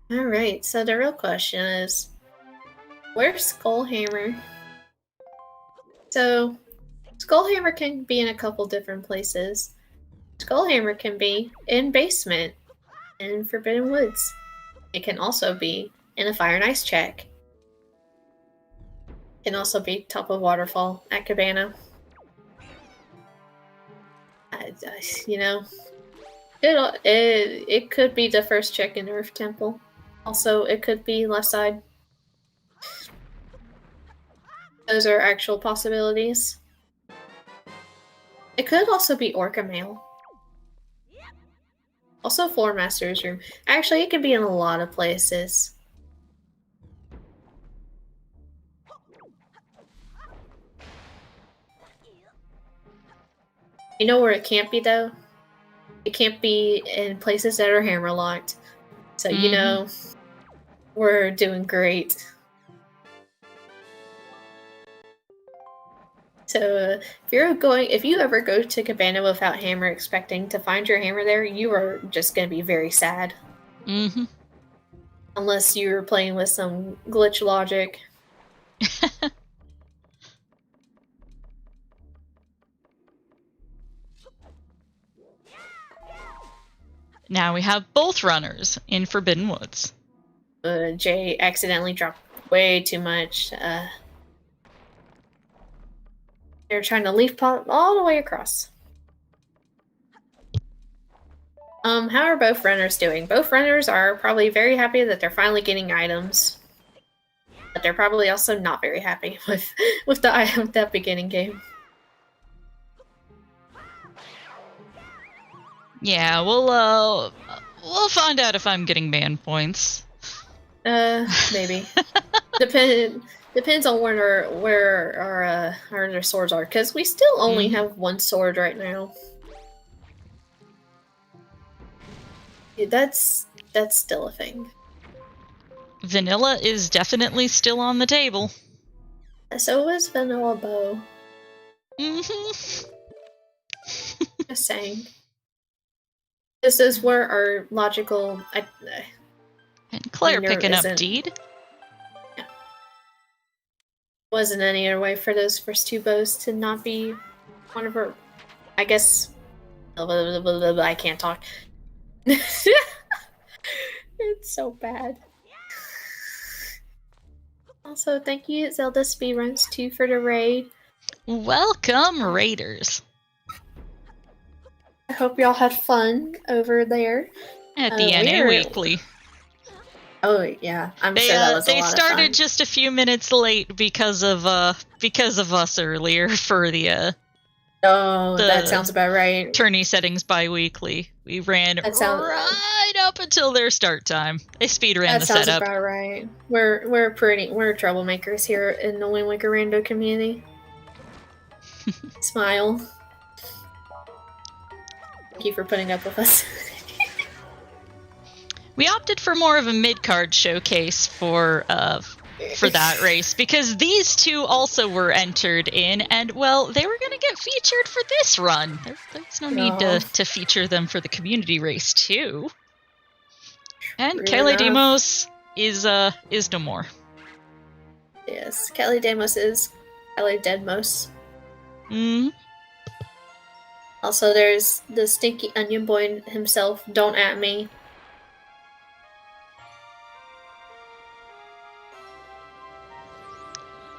B: Alright, so the real question is, where's Skullhammer? So, Skullhammer can be in a couple different places. Skullhammer can be in basement in Forbidden Woods. It can also be in a fire and ice check. It can also be top of waterfall at Cabana. You know, it could be the first check in Earth Temple. Also, it could be left side. Those are actual possibilities. It could also be Orca Mail. Also, Floor Master's room. Actually, it could be in a lot of places. You know where it can't be, though? It can't be in places that are hammerlocked. So, you know, we're doing great. So, if you ever go to Cabana without hammer expecting to find your hammer there, you are just going to be very sad.
A: Mm-hmm.
B: Unless you're playing with some glitch logic.
A: Now we have both runners in Forbidden Woods.
B: Jay accidentally dropped way too much. They're trying to leaf pop all the way across. How are both runners doing? Both runners are probably very happy that they're finally getting items. But they're probably also not very happy with that beginning game.
A: Yeah, we'll find out if I'm getting ban points.
B: Maybe. Depends on where our swords are, because we still only have one sword right now. Yeah, that's still a thing.
A: Vanilla is definitely still on the table.
B: So is Vanilla Bow.
A: Mm-hmm.
B: Just saying. This is where our logical...
A: And Claire picking up Deed.
B: Yeah. Wasn't any other way for those first 2 bows to not be one of her... I guess... I can't talk. It's so bad. Also, thank you, ZeldaSpeedRuns 2 for the raid.
A: Welcome, Raiders.
B: I hope y'all had fun over there.
A: At the NA Weekly.
B: Oh yeah, I'm sure that was a lot of fun.
A: They started just a few minutes late because of us earlier for the
B: that sounds about right.
A: Tourney settings bi-weekly. We ran right up until their start time. They speed ran the setup. That sounds
B: about right. We're troublemakers here in the Wind Waker Rando community. Smile. Thank you for putting up with us.
A: We opted for more of a mid-card showcase for that race because these 2 also were entered in, and well, they were going to get featured for this run. There's no need to feature them for the community race too. And Kelly Demos is no more.
B: Yes, Kelly Demos is Kelly Deadmos. Also, there's the stinky onion boy himself. Don't at me.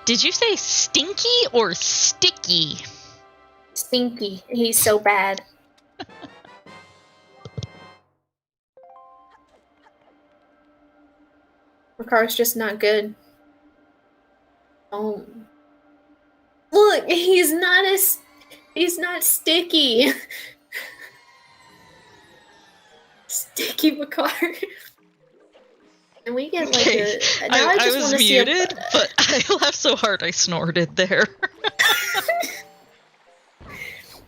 A: Did you say stinky or sticky?
B: Stinky. He's so bad. Ricard's just not good. Oh. Look, he's not sticky. Sticky Macar. And we get like
A: Okay,
B: a. Now I just
A: was
B: want to see
A: muted, but I laughed so hard I snorted there.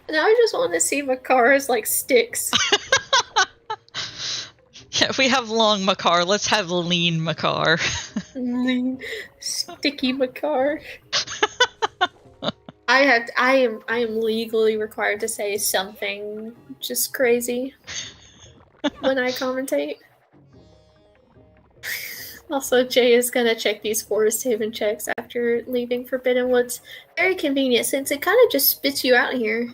B: Now I just want to see Macars like sticks.
A: Yeah, if we have long Macar, let's have lean Macar.
B: Lean, sticky Macar. I am legally required to say something just crazy when I commentate. Also, Jay is gonna check these Forest Haven checks after leaving Forbidden Woods. Very convenient since it kind of just spits you out here.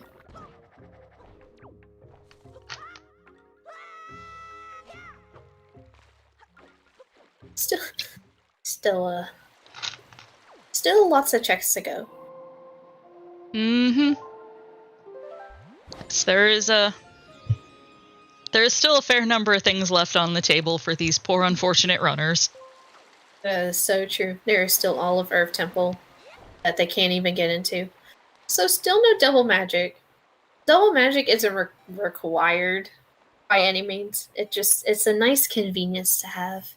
B: Still lots of checks to go.
A: Mm-hmm. So there is still a fair number of things left on the table for these poor unfortunate runners.
B: That is so true. There is still all of Earth Temple that they can't even get into. So still no double magic. Double magic isn't required by any means. It's a nice convenience to have.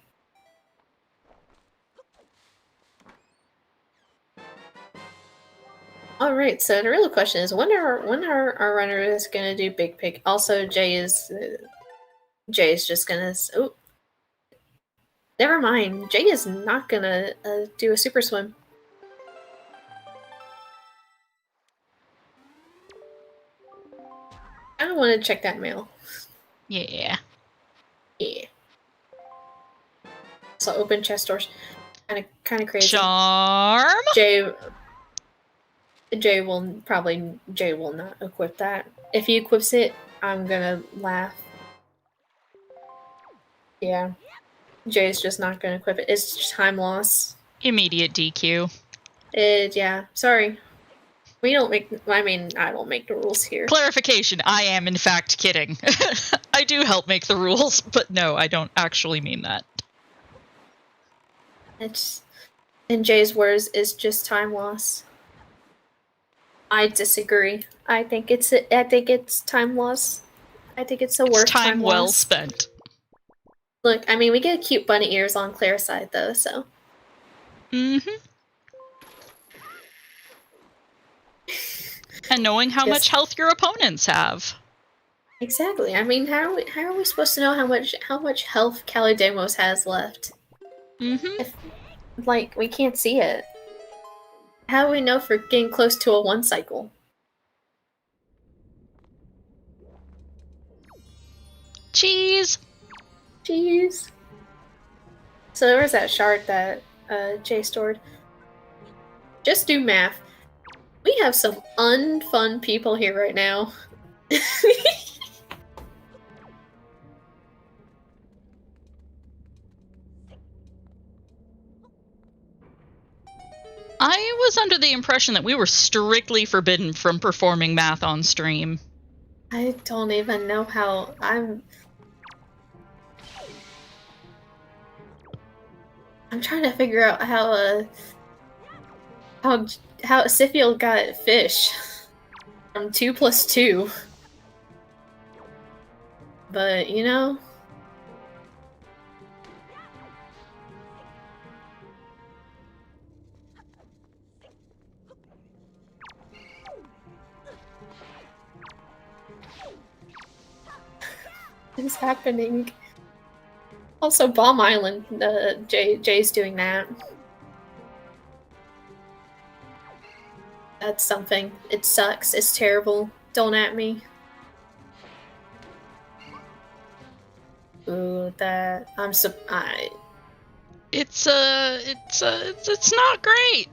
B: All right, so the real question is when are our runners gonna do big pick? Also, Jay is just gonna. Oh, never mind. Jay is not gonna do a super swim. I don't want to check that mail.
A: Yeah.
B: Yeah. So open chest doors. Kind of crazy.
A: Charm.
B: Jay will not equip that. If he equips it, I'm gonna laugh. Yeah. Jay's just not gonna equip it. It's just time loss.
A: Immediate DQ.
B: Yeah. Sorry. We don't make. I mean, I don't make the rules here.
A: Clarification: I am in fact kidding. I do help make the rules, but no, I don't actually mean that.
B: It's, in Jay's words, is just time loss. I disagree. I think it's time loss. I think it's a worth
A: time well
B: loss.
A: spent.
B: Look, I mean, we get cute bunny ears on Claire's side though, so.
A: Mm-hmm. And knowing how much health your opponents have.
B: Exactly. I mean, how are we supposed to know how much health Calidemos has left?
A: Mm-hmm.
B: If, like, we can't see it. How do we know if we're getting close to a 1 cycle?
A: Cheese!
B: Cheese! So there was that shard that Jay stored. Just do math. We have some unfun people here right now.
A: I was under the impression that we were strictly forbidden from performing math on stream.
B: I don't even know how I'm trying to figure out how Siffiel got fish from 2 + 2. But, you know, it's happening. Also, Bomb Island, Jay's doing that. That's something. It sucks. It's terrible. Don't at me. Ooh, that it's
A: not great.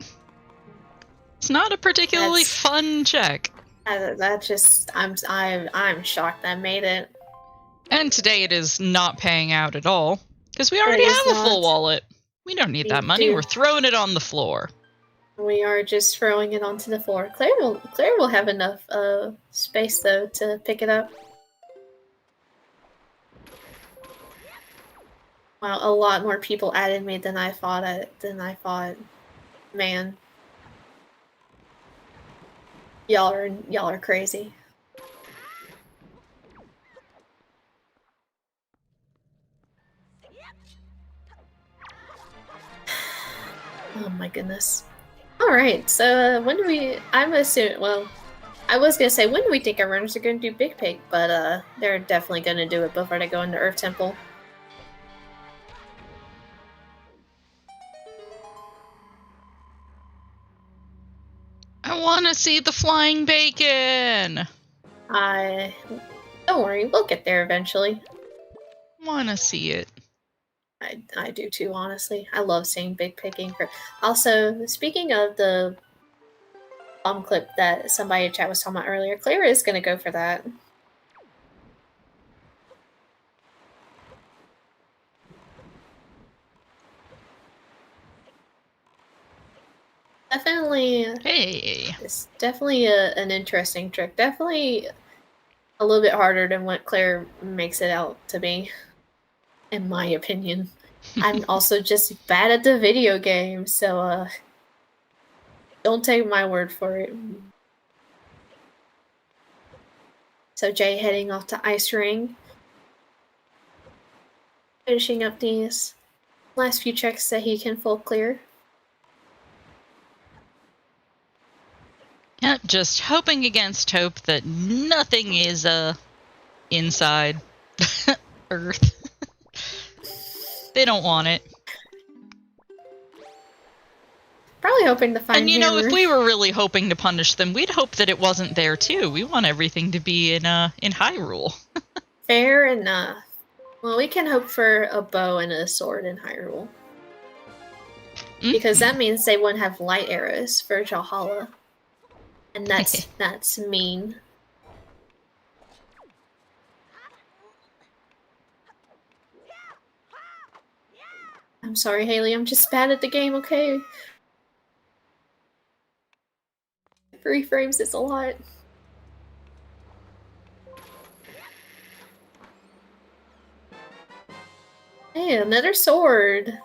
A: It's not a particularly fun check.
B: I'm shocked I made it.
A: And today it is not paying out at all because we already have a full wallet. We don't need that money. We're throwing it on the floor.
B: We are just throwing it onto the floor. Claire will have enough space though to pick it up. Wow, a lot more people added me than I thought. Man, y'all are crazy. Oh my goodness. Alright, so when do we... I'm assuming... Well, I was gonna say, when do we think our runners are gonna do Big Pig? But, they're definitely gonna do it before they go into Earth Temple.
A: I want to see the flying bacon!
B: Don't worry, we'll get there eventually.
A: Want to see it.
B: I do too, honestly. I love seeing Big Pig. Also, speaking of the bomb clip that somebody in chat was talking about earlier, Claire is gonna go for that. Definitely.
A: Hey.
B: It's definitely an interesting trick. Definitely a little bit harder than what Claire makes it out to be, in my opinion. I'm also just bad at the video game, so don't take my word for it. So Jay heading off to Ice Ring. Finishing up these last few checks that he can full clear.
A: Yeah, just hoping against hope that nothing is inside Earth. They don't want it.
B: Probably hoping to find.
A: And you know, if we were really hoping to punish them, we'd hope that it wasn't there too. We want everything to be in Hyrule.
B: Fair enough. Well, we can hope for a bow and a sword in Hyrule. Because that means they wouldn't have light arrows for Valhalla. And that's mean. I'm sorry, Haley, I'm just bad at the game, okay? 3 frames is a lot. Hey, another sword!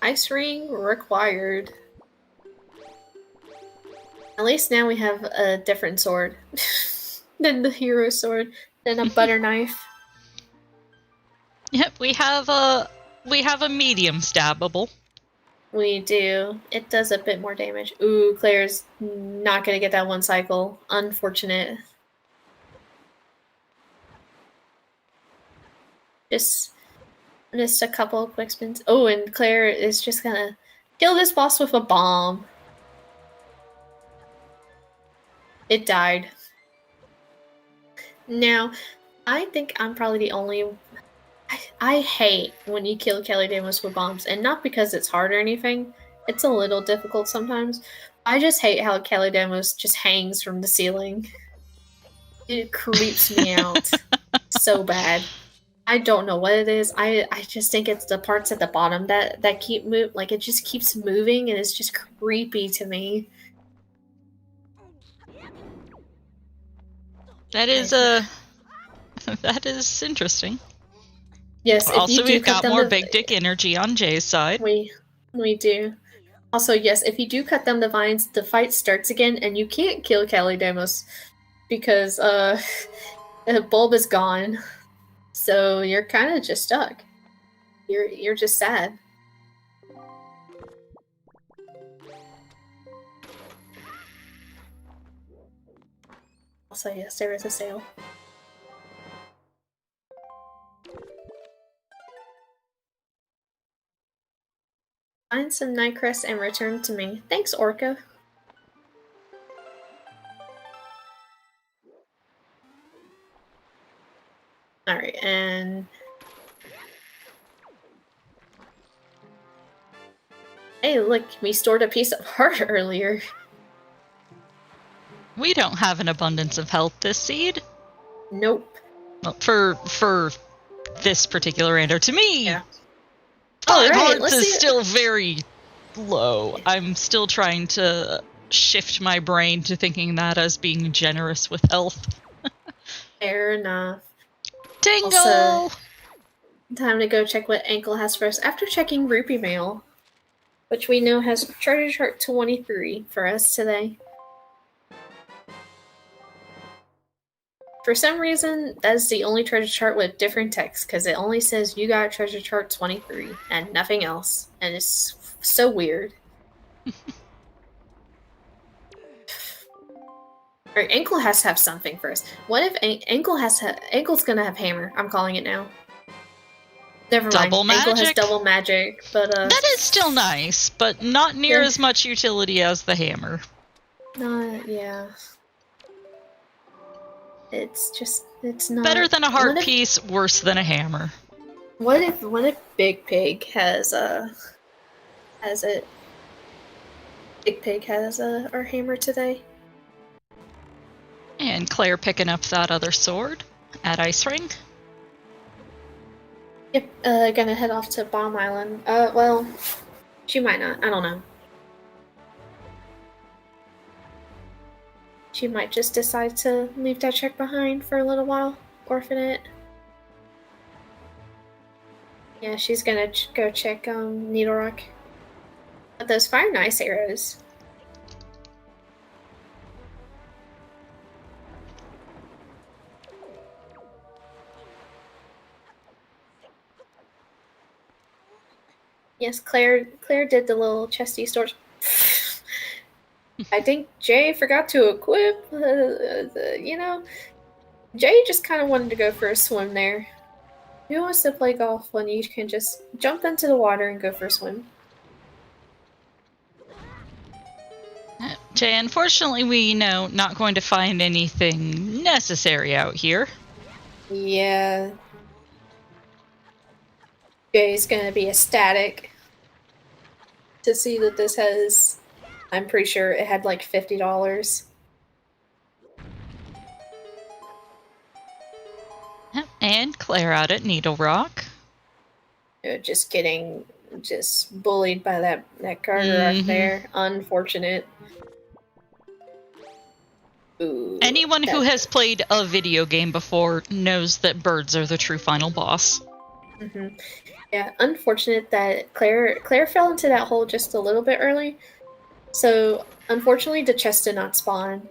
B: Ice ring required. At least now we have a different sword than the hero sword, than a butter knife.
A: Yep, we have a medium stabbable.
B: We do. It does a bit more damage. Ooh, Claire's not gonna get that one cycle. Unfortunate. Just missed a couple of quick spins. Oh, and Claire is just gonna kill this boss with a bomb. It died. Now, I think I'm probably the only... I hate when you kill Kelly Damos with bombs, and not because it's hard or anything. It's a little difficult sometimes. I just hate how Kelly Damos just hangs from the ceiling. It creeps me out so bad. I don't know what it is. I just think it's the parts at the bottom that keep moving. Like, it just keeps moving, and it's just creepy to me.
A: That is that is interesting.
B: Yes.
A: Also, we've got more big dick energy on Jay's side.
B: We do. Also, yes, if you do cut down the vines, the fight starts again, and you can't kill Kelly Damos because the bulb is gone. So you're kind of just stuck. You're just sad. Also, yes, there is a sale. Find some Nightcrest and return to me. Thanks, Orca. Alright, and... Hey, look, we stored a piece of heart earlier.
A: We don't have an abundance of health this seed.
B: Nope.
A: Well, for this particular rando, to me,
B: yeah.
A: 5 hearts is still very low. I'm still trying to shift my brain to thinking that as being generous with health.
B: Fair enough.
A: Tingle!
B: Also, time to go check what Ankle has for us after checking Rupee Mail, which we know has Treasure Chart 23 for us today. For some reason, that's the only treasure chart with different text, because it only says you got treasure chart 23 and nothing else. And it's so weird. Alright, Ankle has to have something first. What if Ankle's gonna have hammer? I'm calling it now. Never mind.
A: Double
B: Ankle has
A: magic?
B: double magic, but
A: That is still nice, but not near as much utility as the hammer.
B: Yeah. It's not...
A: Better than a heart piece, worse than a hammer.
B: What if Big Pig has it? Big Pig has our hammer today.
A: And Claire picking up that other sword at Ice Ring.
B: Yep, gonna head off to Bomb Island. Well, she might not. I don't know. She might just decide to leave that check behind for a little while. Orphan it. Yeah, she's gonna go check Needle Rock. But those Fire and Ice arrows. Yes, Claire did the little chesty stores. I think Jay forgot to equip. You know, Jay just kind of wanted to go for a swim there. Who wants to play golf when you can just jump into the water and go for a swim?
A: Jay, unfortunately, we know not going to find anything necessary out here.
B: Yeah. Jay's gonna be ecstatic to see that this has... I'm pretty sure it had like $50.
A: And Claire out at Needle Rock.
B: Just getting bullied by that Gargaroth there. Unfortunate. Ooh,
A: anyone who has played a video game before knows that birds are the true final boss.
B: Mm-hmm. Yeah, unfortunate that Claire fell into that hole just a little bit early. So, unfortunately, the chest did not spawn.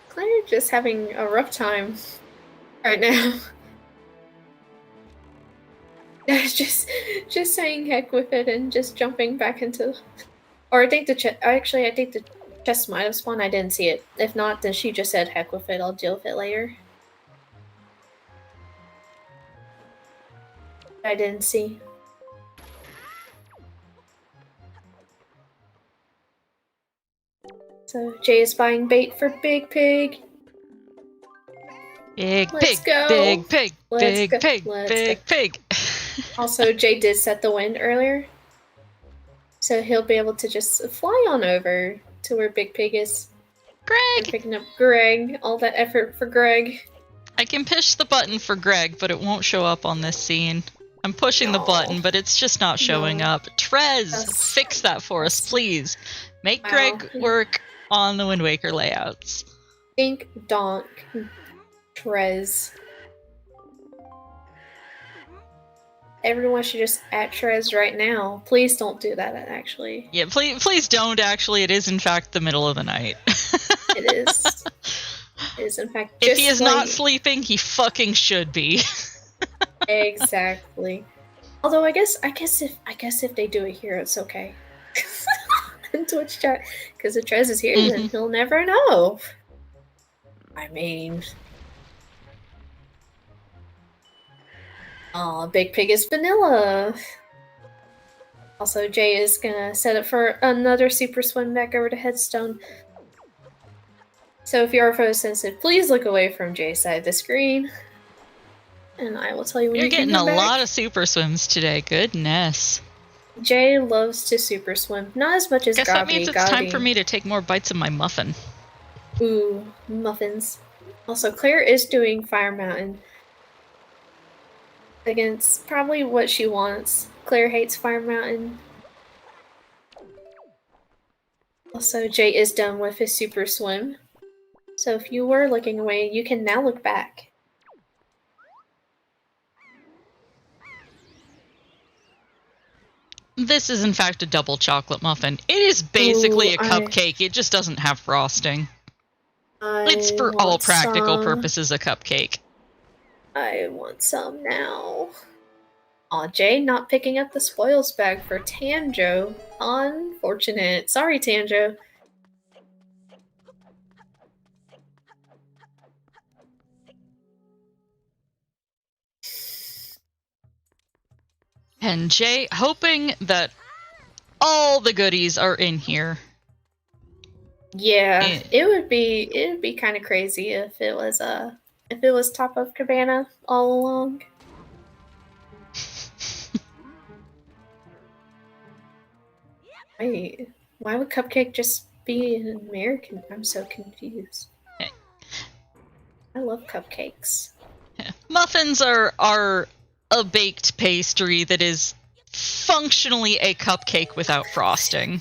B: Claire just having a rough time right now. just saying heck with it and just jumping back into... Or I think the chest... Actually, I think the chest might have spawned. I didn't see it. If not, then she just said heck with it. I'll deal with it later. I didn't see. So Jay is buying bait for Big Pig.
A: Big
B: Let's
A: pig,
B: go.
A: big pig,
B: Let's
A: big
B: go.
A: pig,
B: Let's
A: big
B: go.
A: pig.
B: Also, Jay did set the wind earlier, so he'll be able to just fly on over to where Big Pig is.
A: Greg!
B: We're picking up Greg. All that effort for Greg.
A: I can push the button for Greg, but it won't show up on this scene. I'm pushing the button, but it's just not showing up. Trez, fix that for us, please. Make Greg work on the Wind Waker layouts.
B: Dink donk. Trez. Everyone should just at Trez right now. Please don't do that, actually.
A: Yeah, please don't, actually. It is, in fact, the middle of the night.
B: It is. It is, in fact,
A: just if he is not sleeping, he fucking should be.
B: Exactly. Although I guess if they do it here, it's okay. In Twitch chat, because if Trez is here, then he'll never know. I mean, Big Pig is vanilla. Also, Jay is gonna set up for another super swim back over to Headstone. So if you are photosensitive, please look away from Jay's side of the screen. And I will tell you when
A: you're getting a lot of super swims today. Goodness.
B: Jay loves to super swim. Not as much as
A: Guess
B: Gabi.
A: That means it's time for me to take more bites of my muffin.
B: Ooh, muffins. Also, Claire is doing Fire Mountain. Against probably what she wants. Claire hates Fire Mountain. Also, Jay is done with his super swim. So if you were looking away, you can now look back.
A: this is in fact a double chocolate muffin. It is basically a cupcake. It just doesn't have frosting. It's for all practical purposes a cupcake.
B: I want some now. Aw, Jay not picking up the spoils bag for Tanjo. Unfortunate. Sorry, Tanjo.
A: And Jay hoping that all the goodies are in here.
B: Yeah, it would be kind of crazy if it was top of Cabana all along. Wait, why would Cupcake just be an American? I'm so confused. I love cupcakes.
A: Muffins are a baked pastry that is functionally a cupcake without frosting.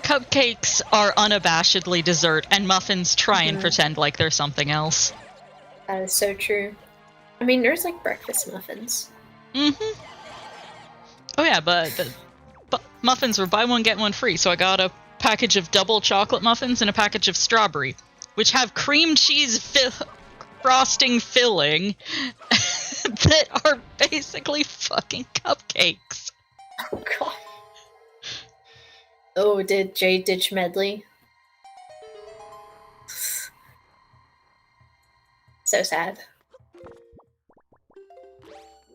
A: Cupcakes are unabashedly dessert, and muffins try and pretend like they're something else.
B: That is so true. I mean, there's like breakfast muffins.
A: Mm-hmm. Oh yeah, but muffins were buy one, get one free, so I got a package of double chocolate muffins and a package of strawberry, which have cream cheese frosting filling that are basically fucking cupcakes.
B: Oh god. Oh, did Jay ditch Medley? So sad.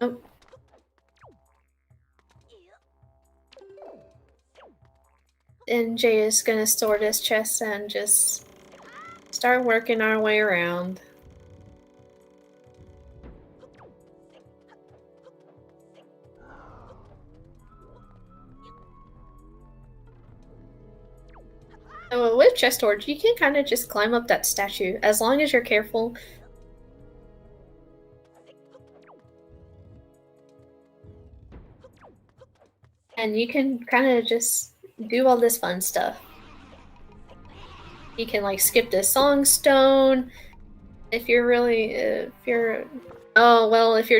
B: Oh. And Jay is gonna store this chest and just start working our way around. So with chest storage, you can kind of just climb up that statue as long as you're careful. And you can kind of just do all this fun stuff. You can like skip the song stone. If you're if you're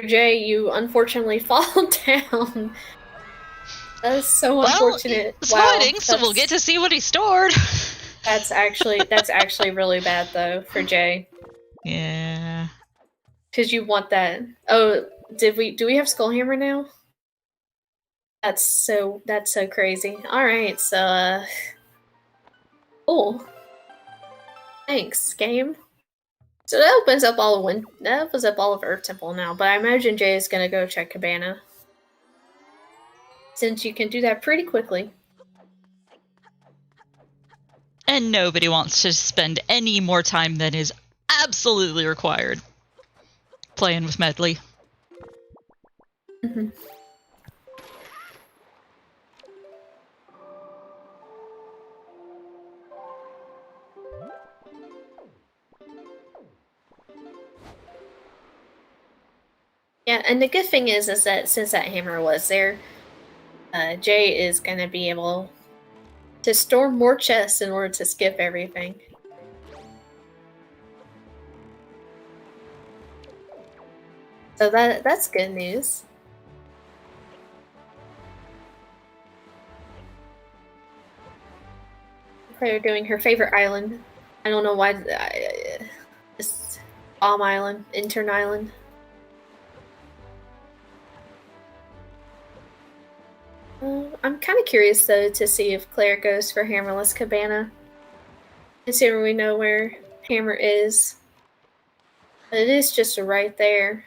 B: Jay, you unfortunately fall down. That's so unfortunate.
A: He's hiding, so we'll get to see what he stored.
B: That's actually really bad though for Jay.
A: Yeah.
B: Because you want that. Oh, do we have Skullhammer now? That's so crazy. Alright, so cool. Thanks, game. So that opens up all of Earth Temple now, but I imagine Jay is gonna go check Cabana. Since you can do that pretty quickly.
A: And nobody wants to spend any more time than is absolutely required playing with Medley.
B: Mm-hmm. Yeah, and the good thing is that since that hammer was there, Jay is gonna be able to store more chests in order to skip everything. So that's good news. Claire doing her favorite island. I don't know why. Just Bomb Island, Intern Island. I'm kind of curious though to see if Claire goes for Hammerless Cabana. Considering we know where Hammer is. But it is just right there.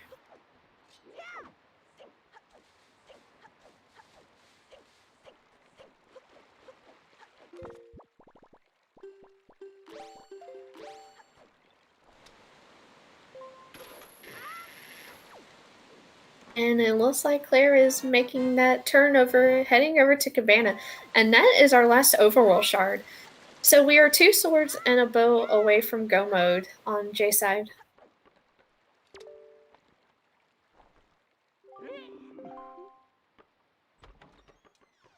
B: And it looks like Claire is making that turn over, heading over to Cabana. And that is our last overworld shard. So we are 2 swords and a bow away from go mode on Jay's side.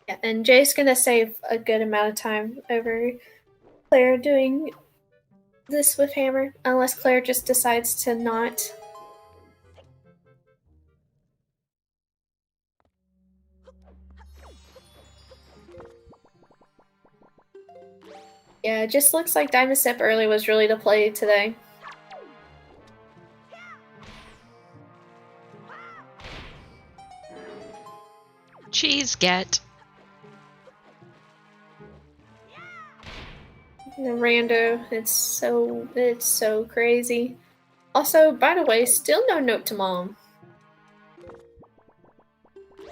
B: Yeah, and Jay's gonna save a good amount of time over Claire doing this with Hammer, unless Claire just decides to not. Yeah, it just looks like Diamond Step Early was really the play today.
A: Cheese get.
B: The rando, it's so crazy. Also, by the way, still no note to Mom.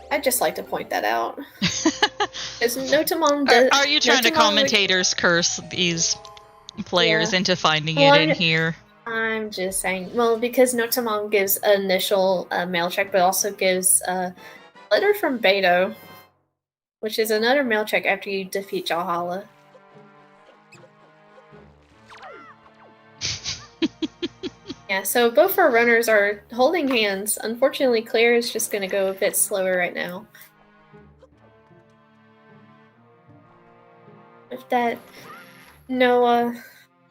B: I'd just like to point that out. Because note to Mom does.
A: Are you trying to commentators curse these players into finding
B: Well,
A: it in here?
B: I'm just saying. Well, because note to Mom gives initial mail check, but also gives a letter from Beto, which is another mail check after you defeat Jalhala. Yeah, so both our runners are holding hands. Unfortunately, Claire is just going to go a bit slower right now. With that, no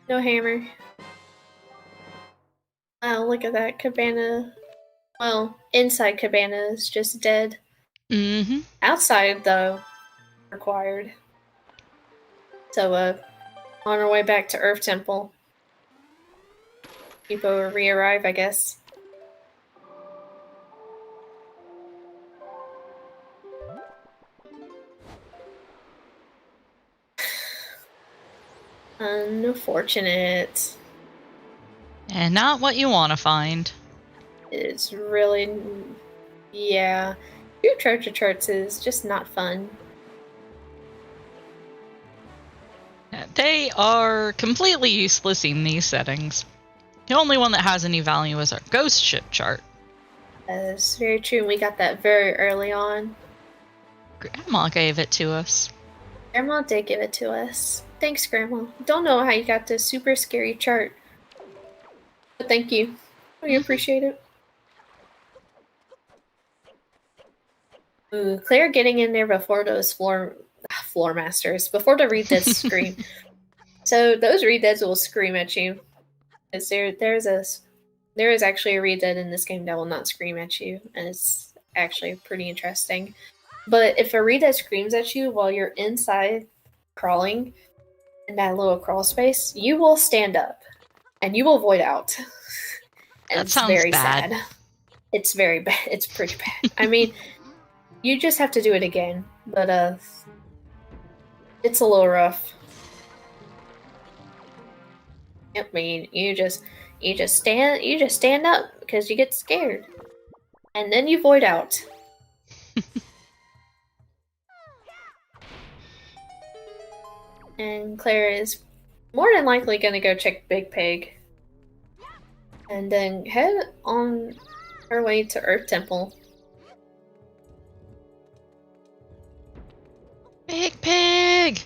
B: hammer. Wow, look at that. Cabana. Well, inside Cabana is just dead.
A: Mm-hmm.
B: Outside, though, required. So, on our way back to Earth Temple. People re-arrive, I guess. Unfortunate.
A: And not what you want to find.
B: It's really... Yeah. 2 treasure charts is just not fun.
A: They are completely useless in these settings. The only one that has any value is our ghost ship chart.
B: That's very true. We got that very early on.
A: Grandma gave it to us.
B: Grandma did give it to us. Thanks, Grandma. Don't know how you got this super scary chart. But thank you. We appreciate it. Ooh, Claire getting in there before those floor masters, before the read deads scream. So those read deads will scream at you. There is actually a read dead in this game that will not scream at you, and it's actually pretty interesting. But if a read dead screams at you while you're inside crawling in that little crawl space, you will stand up and you will void out. And
A: That sounds very bad.
B: Sad. It's very bad. It's pretty bad. I mean, you just have to do it again, but it's a little rough. I mean, you just stand up because you get scared, and then you void out. And Claire is more than likely gonna go check Big Pig, and then head on her way to Earth Temple.
A: Big Pig!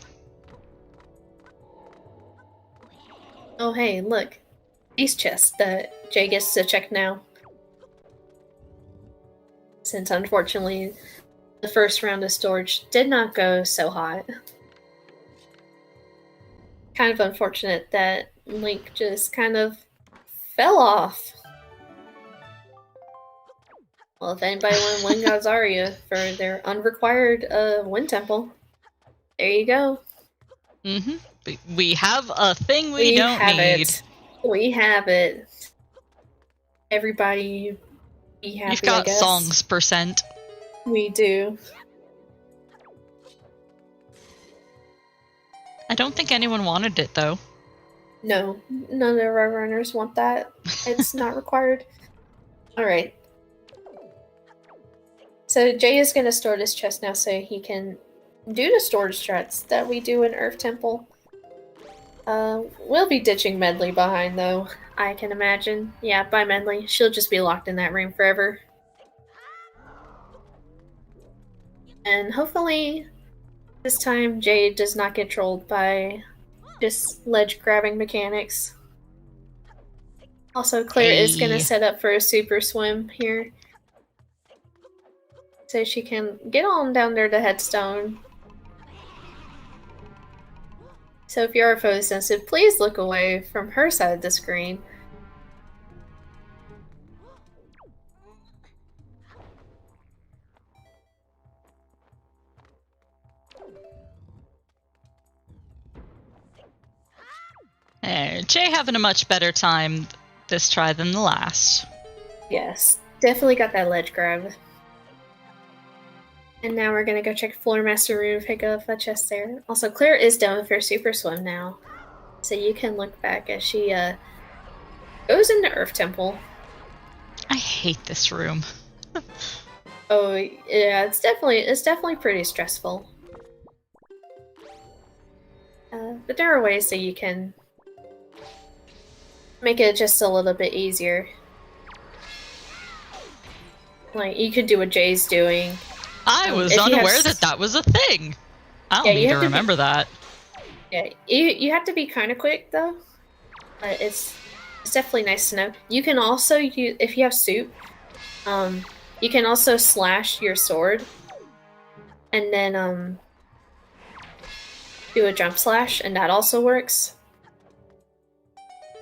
B: Oh hey, look. These chests that Jay gets to check now. Since unfortunately the first round of storage did not go so hot. Kind of unfortunate that Link just kind of fell off. Well, if anybody wanted to win Gazaria for their unrequired Wind Temple, there you go.
A: Mm-hmm. We have a thing we don't need.
B: We have it. Everybody be happy,
A: We've got
B: I guess.
A: songs %.
B: We do.
A: I don't think anyone wanted it, though.
B: No, none of our runners want that. It's not required. Alright. So Jay is going to store this chest now so he can do the storage strats that we do in Earth Temple. We'll be ditching Medley behind, though, I can imagine. Yeah, bye Medley. She'll just be locked in that room forever. And hopefully, this time Jade does not get trolled by just ledge-grabbing mechanics. Also, Claire is going to set up for a super swim here. So she can get on down there to Headstone. So if you are photosensitive, please look away from her side of the screen.
A: Jay having a much better time this try than the last.
B: Yes, definitely got that ledge grab. And now we're gonna go check Floor Master Room, pick up a chest there. Also, Claire is done with her Super Swim now. So you can look back as she goes into Earth Temple.
A: I hate this room.
B: Oh yeah, it's definitely pretty stressful. But there are ways that you can make it just a little bit easier. Like you could do what Jay's doing.
A: I was unaware that was a thing. I don't even remember that.
B: Yeah, you have to be kind of quick though. But it's definitely nice to know. You can also use, if you have soup, you can also slash your sword, and then do a jump slash, and that also works.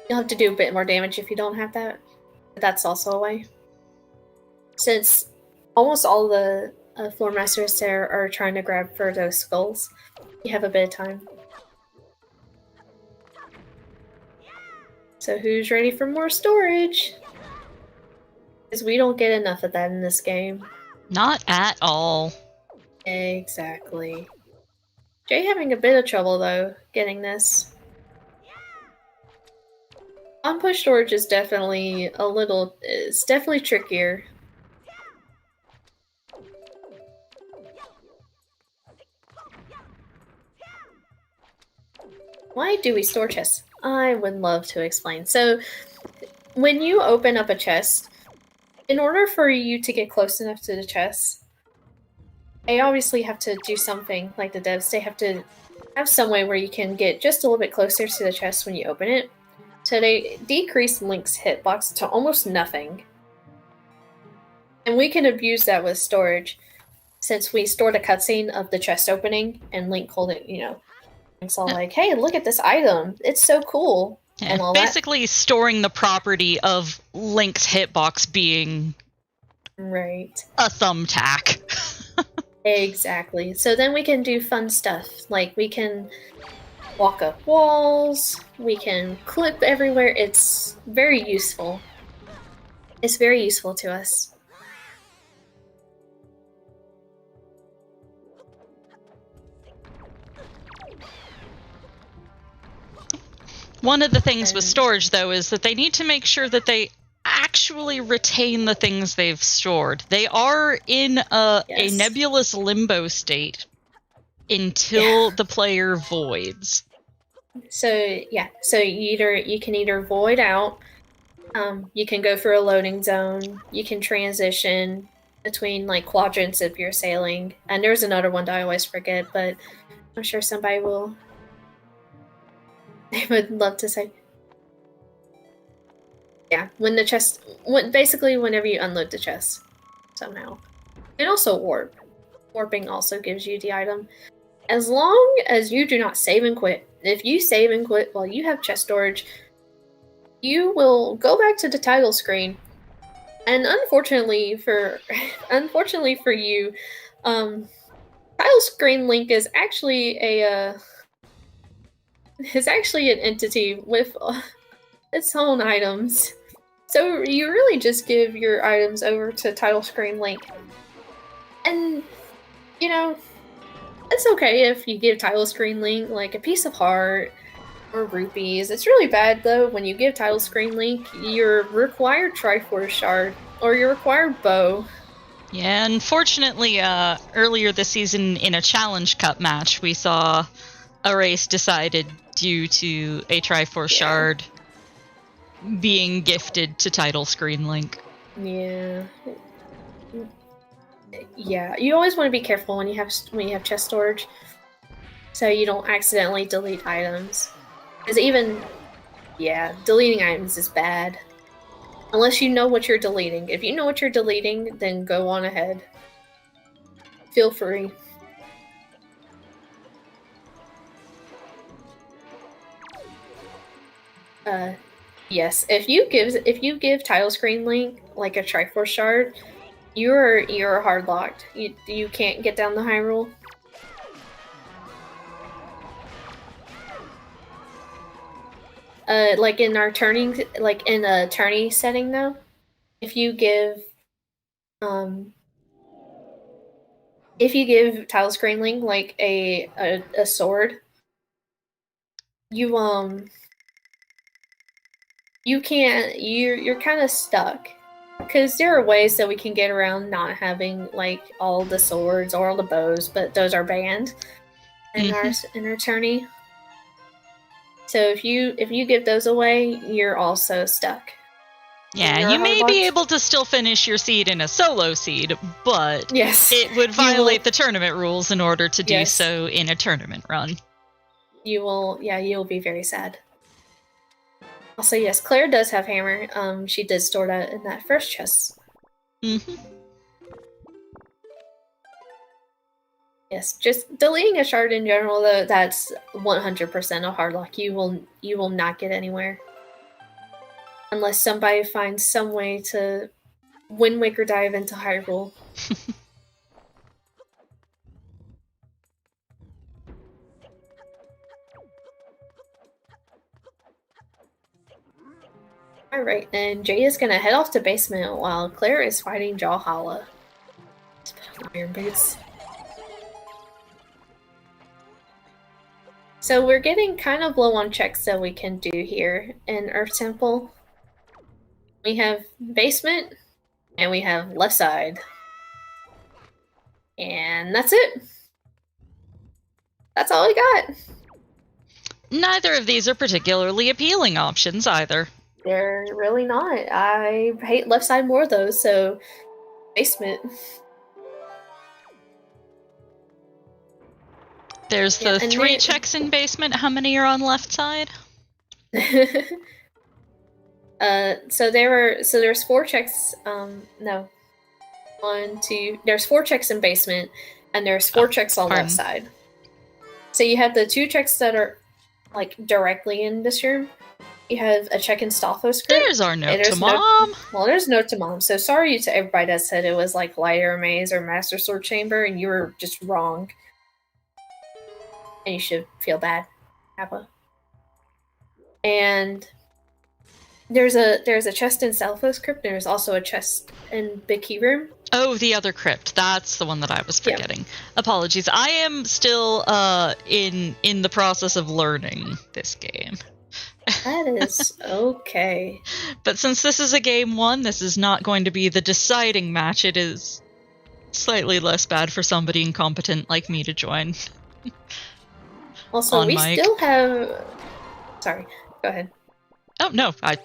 B: You'll have to do a bit more damage if you don't have that, but that's also a way. Since almost all the floor masters there are trying to grab for those skulls, you have a bit of time. So who's ready for more storage? Because we don't get enough of that in this game.
A: Not at all.
B: Exactly. Jay having a bit of trouble though, getting this. On-push storage is definitely it's definitely trickier. Why do we store chests? I would love to explain. So, when you open up a chest, in order for you to get close enough to the chest, they obviously have to do something, like the devs, they have to have some way where you can get just a little bit closer to the chest when you open it. So they decrease Link's hitbox to almost nothing. And we can abuse that with storage, since we stored a cutscene of the chest opening, and Link holding, Link's all like, hey, look at this item, it's so cool.
A: Yeah,
B: and all
A: basically that. Storing the property of Link's hitbox being
B: right
A: a thumbtack.
B: Exactly. So then we can do fun stuff, like we can walk up walls, we can clip everywhere. It's very useful. It's very useful to us.
A: One of the things with storage, though, is that they need to make sure that they actually retain the things they've stored. They are in a nebulous limbo state until the player voids.
B: So you can either void out, you can go through a loading zone, you can transition between like quadrants if you're sailing, and there's another one that I always forget, but I'm sure somebody will. They would love to say. Yeah, basically whenever you unload the chest, somehow. And also warp. Warping also gives you the item. As long as you do not save and quit. If you save and quit while you have chest storage, you will go back to the title screen. And unfortunately for you, title screen Link is actually an entity with its own items. So you really just give your items over to title screen Link. And, it's okay if you give title screen Link like a piece of heart or rupees. It's really bad though when you give title screen Link your required Triforce shard or your required bow.
A: Yeah, unfortunately, earlier this season in a Challenge Cup match, we saw a race decided due to a Triforce shard being gifted to title screen Link.
B: Yeah, you always want to be careful when you have chest storage, so you don't accidentally delete items. Because deleting items is bad. Unless you know what you're deleting. If you know what you're deleting, then go on ahead. Feel free. Yes. If you give Title Screen Link like a Triforce shard, you're hard locked. You can't get down the Hyrule. Like in our turning, like in a tourney setting though, if you give Title Screen Link like a sword, you can't. You're kind of stuck. Because there are ways that we can get around not having like all the swords or all the bows, but those are banned in our tourney. So if you give those away, you're also stuck.
A: Yeah, you may be able to still finish your seed in a solo seed, but
B: yes,
A: it would violate the tournament rules in order to do so in a tournament run.
B: You'll be very sad. Also, yes, Claire does have hammer. She did store that in that first chest. Yes, just deleting a shard in general, though, that's 100% a hard lock. You will not get anywhere. Unless somebody finds some way to Wind Waker dive into Hyrule. Alright, and Jay is gonna head off to basement while Claire is fighting Jawhala. Let's put on iron boots. So we're getting kind of low on checks that we can do here in Earth Temple. We have basement, and we have left side. And that's it. That's all we got.
A: Neither of these are particularly appealing options either.
B: They're really not. I hate left side more though, so basement.
A: There's the 3 checks in basement. How many are on left side?
B: So there's 4 checks. No, 1, 2. There's 4 checks in basement, and there's 4 checks on left side. So you have the 2 checks that are like directly in this room. You have a check in Stalfos script.
A: There's our note to Mom.
B: There's note to Mom. So sorry to everybody that said it was like Lighter Maze or Master Sword Chamber, and you were just wrong. And you should feel bad, Kappa. And there's a chest in Stalfos crypt. And there's also a chest in Big Key Room.
A: Oh, the other crypt. That's the one that I was forgetting. Yep. Apologies. I am still in the process of learning this game.
B: That is okay.
A: But since this is a game 1, this is not going to be the deciding match. It is slightly less bad for somebody incompetent like me to join.
B: Also, we still have... Sorry, go ahead.
A: Oh, no. I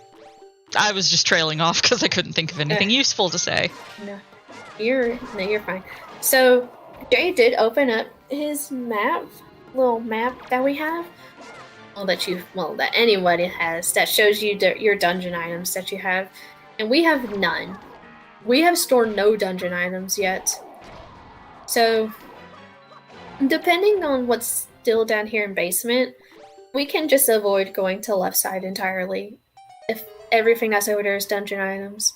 A: was just trailing off because I couldn't think of anything useful to say.
B: No, you're fine. So, Jay did open up his little map that we have. That anybody has, that shows you your dungeon items that you have, and we have none. We have stored no dungeon items yet. So, depending on what's still down here in basement, we can just avoid going to left side entirely if everything that's over there is dungeon items.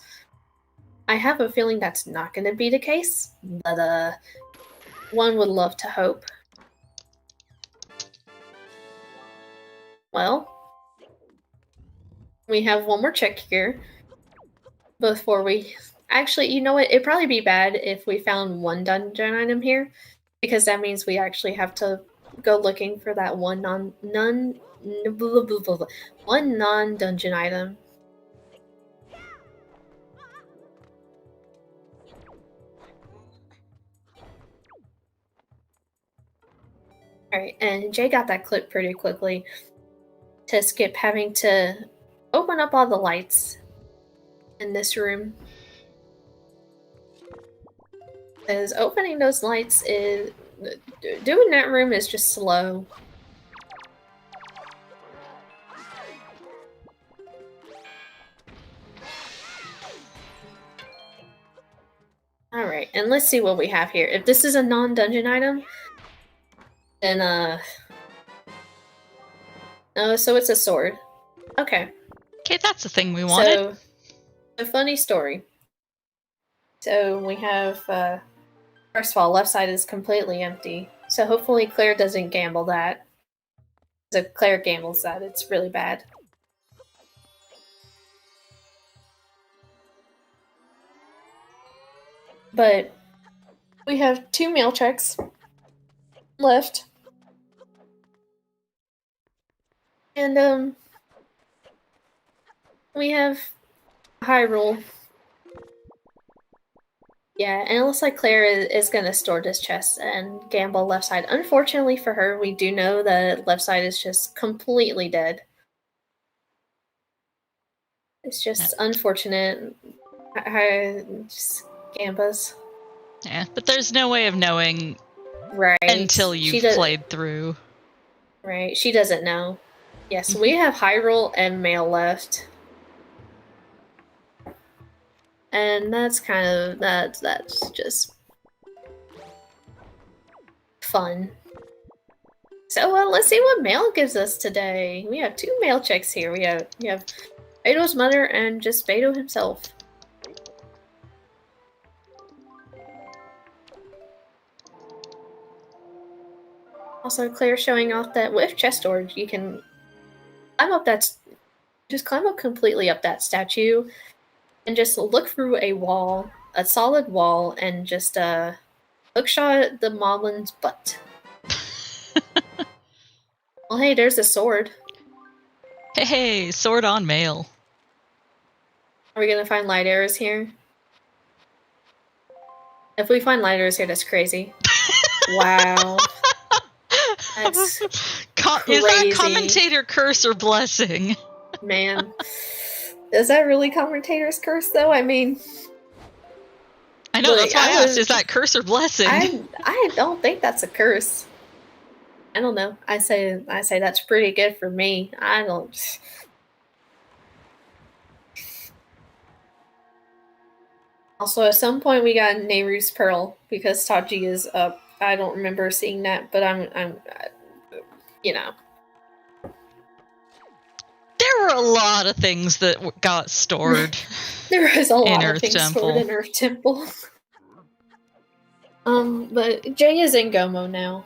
B: I have a feeling that's not going to be the case, but one would love to hope. Well, we have one more check here before we... Actually, you know what? It'd probably be bad if we found one dungeon item here, because that means we actually have to go looking for that one non-dungeon item. Alright, and Jay got that clip pretty quickly to skip having to open up all the lights in this room. Because opening those lights is... Doing that room is just slow. Alright, and let's see what we have here. If this is a non-dungeon item, then, so it's a sword. Okay.
A: Okay, that's the thing we wanted.
B: So, a funny story. So we have, first of all, left side is completely empty. So hopefully Claire doesn't gamble that. So if Claire gambles that, it's really bad. But we have 2 mail checks left. And, we have Hyrule. Yeah, and it looks like Claire is going to store this chest and gamble left side. Unfortunately for her, we do know that left side is just completely dead. It's just unfortunate. Just gambas.
A: Yeah, but there's no way of knowing until you've played through.
B: Right, she doesn't know. Yes, we have Hyrule and Mail left. And that's kind of, that's just fun. So let's see what Mail gives us today. We have 2 mail checks here. We have Beto's mother and just Beto himself. Also, Claire showing off that with chest storage, you can climb up climb up completely up that statue, and just look through a wall, a solid wall, and just hookshot the Moblin's butt. Well, hey, there's a sword.
A: Hey, sword on Mail.
B: Are we gonna find light arrows here? If we find light arrows here, that's crazy. Wow. That's crazy.
A: Is that commentator curse or blessing?
B: Man. Is that really commentator's curse, though? I mean...
A: I know, that's why I asked, is that curse or blessing?
B: I don't think that's a curse. I don't know. I say that's pretty good for me. I don't... Also, at some point we got Nehru's Pearl, because Tachi is up. I don't remember seeing that, but I'm you know.
A: There were a lot of things that got stored.
B: There was a lot of
A: Earth
B: things
A: Temple.
B: stored in Earth Temple. But Jay is in Gomo now.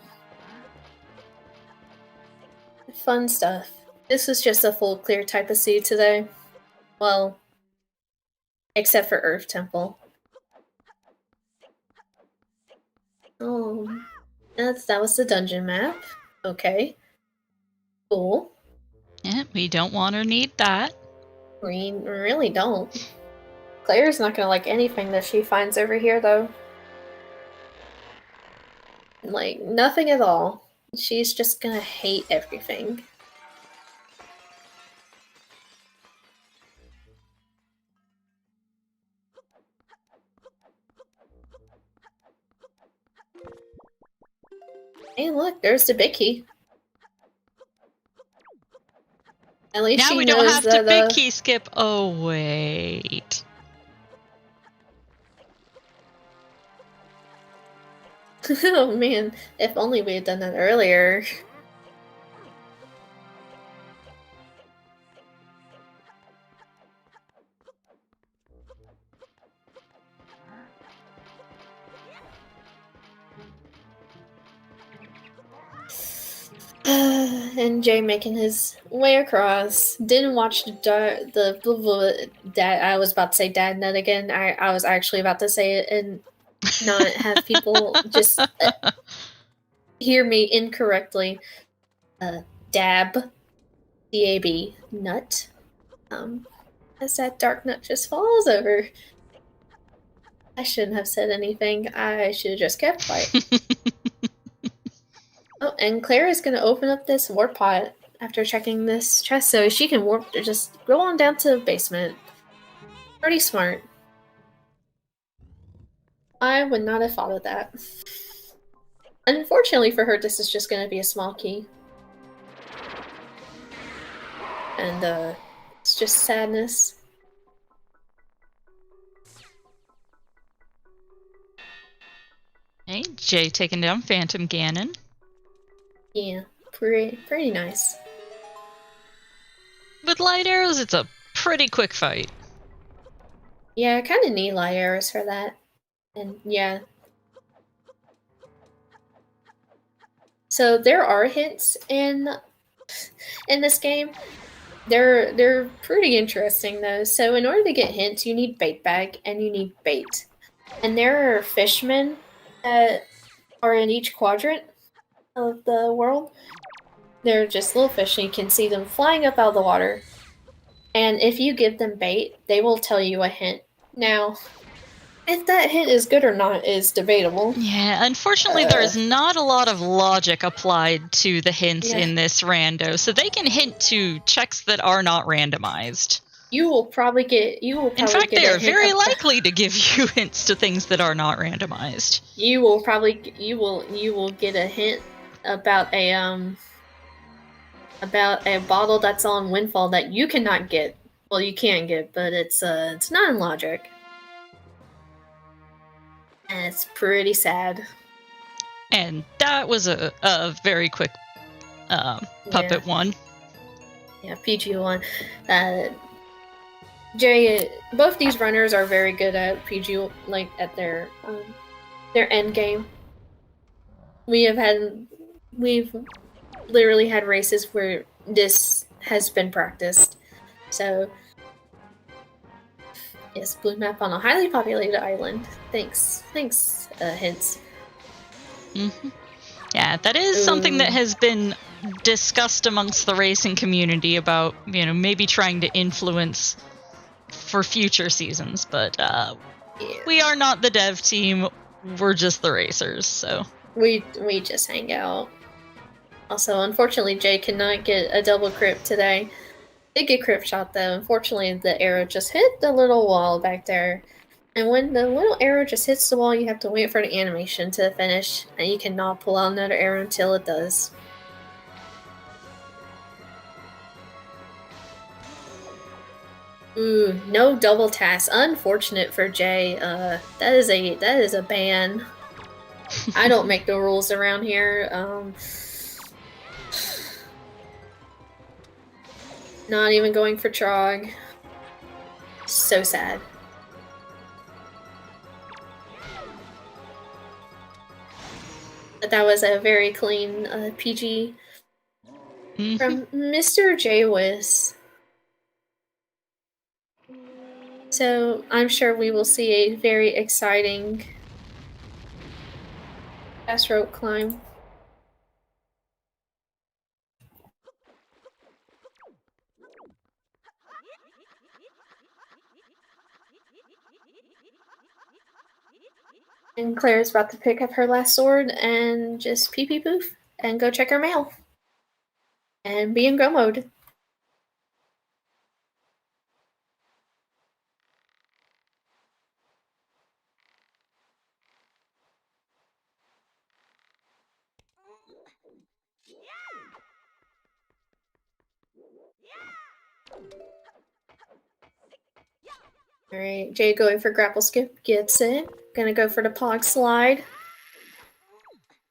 B: Fun stuff. This was just a full clear type of sea today. Well, except for Earth Temple. Oh, that was the dungeon map. Okay. Cool.
A: Yeah, we don't want or need that.
B: We really don't. Claire's not gonna like anything that she finds over here, though. Like, nothing at all. She's just gonna hate everything. Hey, look, there's the big key. At least
A: now
B: she
A: we
B: knows
A: don't have
B: that,
A: to big key skip. Oh, wait.
B: Oh man, if only we had done that earlier. And Jay making his way across. Didn't watch the dad. I was about to say dad nut again. I was actually about to say it and not have people just hear me incorrectly. Dab, D-A-B, nut. As that dark nut just falls over. I shouldn't have said anything. I should have just kept quiet. Oh, and Claire is going to open up this warp pot after checking this chest so she can warp to just go on down to the basement. Pretty smart. I would not have thought of that. Unfortunately for her, this is just going to be a small key. And, it's just sadness.
A: Hey, Jay taking down Phantom Ganon.
B: Yeah, pretty nice.
A: with light arrows, it's a pretty quick fight.
B: Yeah, I kind of need light arrows for that. And yeah. So there are hints in this game. They're pretty interesting though. So in order to get hints, you need bait bag and you need bait. And there are fishmen that are in each quadrant of the world. They're just little fish and you can see them flying up out of the water. And if you give them bait, they will tell you a hint. Now, if that hint is good or not is debatable.
A: Yeah, unfortunately, there is not a lot of logic applied to the hints in this rando, so they can hint to checks that are not randomized.
B: You will probably get. In fact,
A: they are very likely to give you hints to things that are not randomized.
B: You will probably. You will get a hint about a bottle that's on Windfall that you cannot get. Well, you can get, but it's not in logic. And it's pretty sad.
A: And that was a very quick puppet one.
B: Yeah, PG one. Jay, both these runners are very good at PG, like at their end game. We've literally had races where this has been practiced. So yes, blue map on a highly populated island. Thanks, hints.
A: Mm-hmm. Yeah, that is something that has been discussed amongst the racing community about, maybe trying to influence for future seasons, but we are not the dev team, we're just the racers, so.
B: We just hang out. Also, unfortunately, Jay cannot get a double crypt today. Did get crypt shot though. Unfortunately, the arrow just hit the little wall back there. And when the little arrow just hits the wall, you have to wait for the animation to finish, and you cannot pull out another arrow until it does. Ooh, no double task. Unfortunate for Jay. That is a ban. I don't make the rules around here. Not even going for Trog. So sad. But that was a very clean PG from Mr. jwiste. So I'm sure we will see a very exciting fast rope climb. And Claire's about to pick up her last sword and just pee poof and go check her mail. And be in go mode. Alright, Jay going for grapple skip, gets it. Gonna go for the pog slide.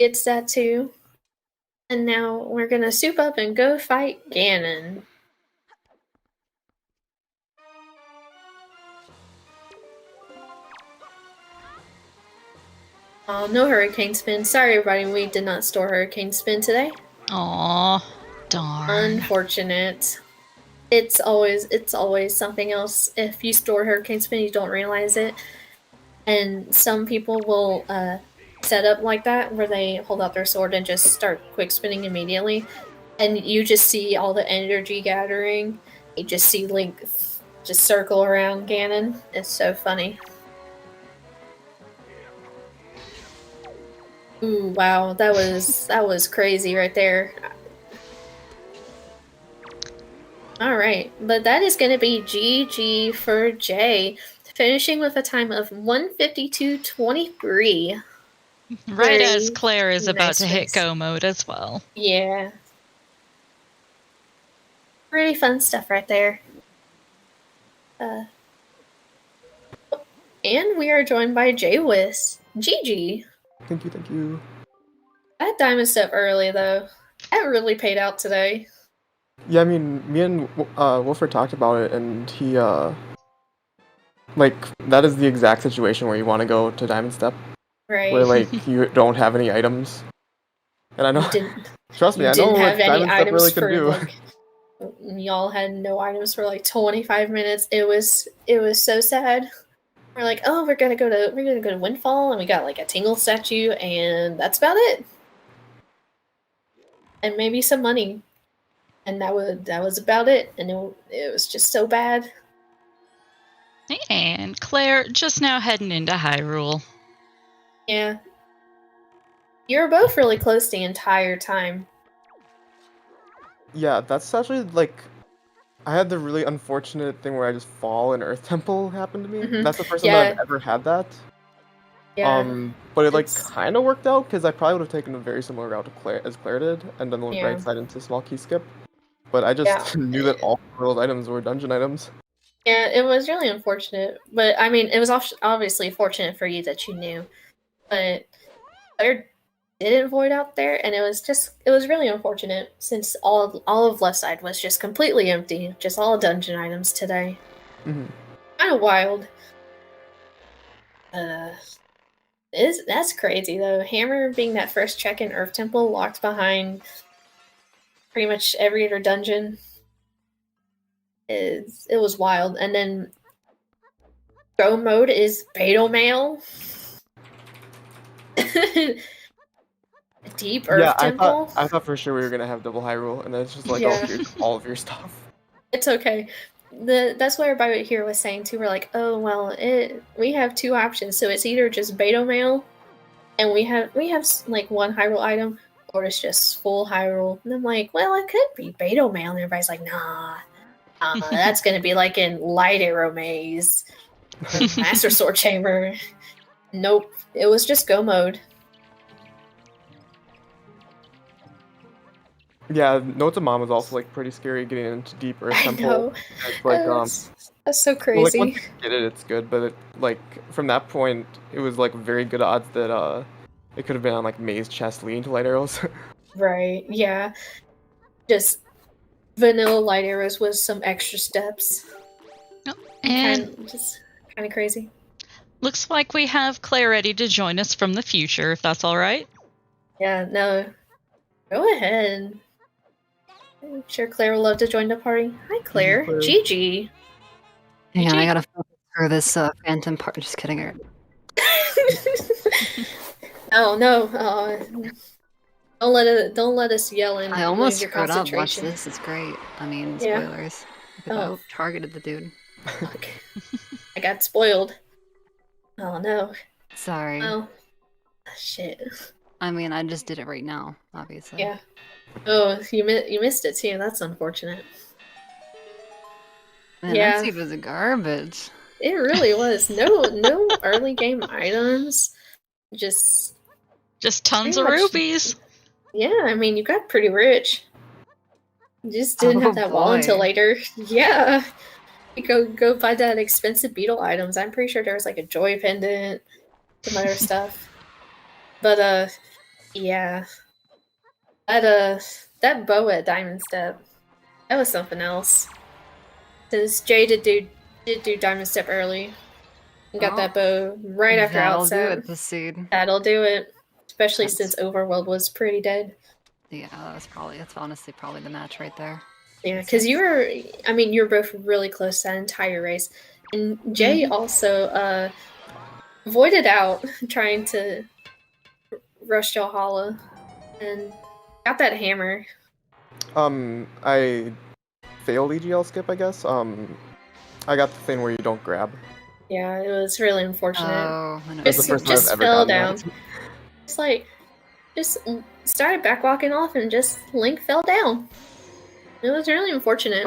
B: Gets that too. And now we're gonna soup up and go fight Ganon. Oh, no Hurricane Spin. Sorry everybody, we did not store Hurricane Spin today.
A: Aw, darn.
B: Unfortunate. It's always something else. If you store Hurricane Spin, you don't realize it. And some people will set up like that, where they hold out their sword and just start quick spinning immediately. And you just see all the energy gathering. You just see Link just circle around Ganon. It's so funny. Ooh, wow, that was crazy right there. Alright, but that is going to be GG for Jay, finishing with a time of 1:52.23.
A: Right as Claire is about to hit go mode as well.
B: Yeah. Pretty fun stuff right there. And we are joined by jwiste. GG.
C: Thank you.
B: That diamond step early, though. That really paid out today.
C: Yeah, I mean, me and Wolford talked about it, and he like that is the exact situation where you want to go to Diamond Step, where
B: Right.
C: like you don't have any items. And I know,
B: You didn't
C: trust me,
B: you
C: I know
B: didn't
C: what
B: have any
C: Diamond Step
B: items
C: really can
B: for
C: do.
B: like y'all had no items for like 25 minutes. It was so sad. We're like, oh, we're gonna go to Windfall, and we got like a Tingle statue, and that's about it. And maybe some money, and that was about it. And it was just so bad.
A: And Claire just now heading into Hyrule.
B: Yeah, you were both really close the entire time.
C: Yeah, that's actually like I had the really unfortunate thing where I just fall and Earth Temple happened to me.
B: Mhm.
C: That's the first time that
B: Yeah.
C: I've ever had that.
B: Yeah,
C: But it like
B: it's
C: kind of worked out because I probably would have taken a very similar route to Claire as Claire did, and then went
B: yeah,
C: right side into small key skip. But I
B: yeah.
C: just knew that all of those items were dungeon items.
B: Yeah, it was really unfortunate, but I mean, it was obviously fortunate for you that you knew. But Claire didn't void out there, and it was really unfortunate since all of left side was just completely empty, just all dungeon items today.
C: Hmm.
B: Kind of wild. That's crazy though. Hammer being that first check in Earth Temple, locked behind pretty much every other dungeon, it was wild. And then go mode is beta mail. Deep Earth
C: Yeah,
B: Temple.
C: I thought for sure we were gonna have double Hyrule, and then it's just like, oh,
B: Yeah.
C: here's all of your stuff.
B: It's okay. That's what everybody here was saying too. We're like, oh well, we have two options. So it's either just beta mail, and we have like one Hyrule item, or it's just full Hyrule. And I'm like, well, it could be beta mail, and everybody's like, nah, that's gonna be like in Light Arrow Maze, or Master Sword Chamber. Nope, it was just go mode.
C: Yeah, Note to Mom was also like pretty scary getting into Deep Earth
B: I
C: Temple.
B: know.
C: It's like
B: That's so
C: well, like
B: crazy.
C: once you get it, it's good, but like from that point, it was like very good odds that it could have been on like Maze chest leading to light arrows.
B: Right, yeah. Just vanilla light arrows with some extra steps.
A: And
B: Just kind of crazy.
A: looks like we have Claire ready to join us from the future, if that's all right.
B: Yeah, no. Go ahead. I'm sure Claire will love to join the party. Hi, Claire.
C: Claire.
B: Gigi.
D: Hang on, I gotta focus for this phantom part. Just kidding. Her.
B: Oh no! Don't let us yell and
D: I almost
B: lose your
D: screwed up. Watch
B: concentration.
D: this. It's great. I mean,
B: Yeah.
D: spoilers.
B: Oh.
D: Targeted the dude.
B: Fuck. I got spoiled. Oh no.
D: Sorry.
B: Oh. Shit.
D: I mean, I just did it right now, obviously.
B: Yeah. Oh, you missed it too. That's unfortunate.
D: Man,
B: Yeah.
D: that seed was garbage.
B: It really was. No early game items. Just
A: tons
B: pretty
A: of
B: much-
A: rubies.
B: Yeah, I mean, you got pretty rich. You just didn't
D: Oh,
B: have that wall
D: boy.
B: until later. Yeah. You go buy that expensive beetle items. I'm pretty sure there was like a joy pendant, some other stuff. But yeah. That bow at Diamond Step, that was something else. Since Jay did do Diamond Step early. And got that bow right after
D: That'll
B: outset.
D: do it, the seed.
B: That'll do it. Especially
D: That's-
B: since Overworld was pretty dead.
D: Yeah, that's honestly probably the match right there.
B: Yeah, because you were both really close that entire race. And Jay also voided out trying to rush Valhalla and got that hammer.
C: I failed EGL skip, I guess. I got the thing where you don't grab.
B: Yeah, it was really unfortunate.
D: Oh, I know.
C: That's the first time
B: Just
C: I've ever
B: fell
C: gotten
B: down.
C: that.
B: It's like, just started backwalking off and just Link fell down. It was really unfortunate.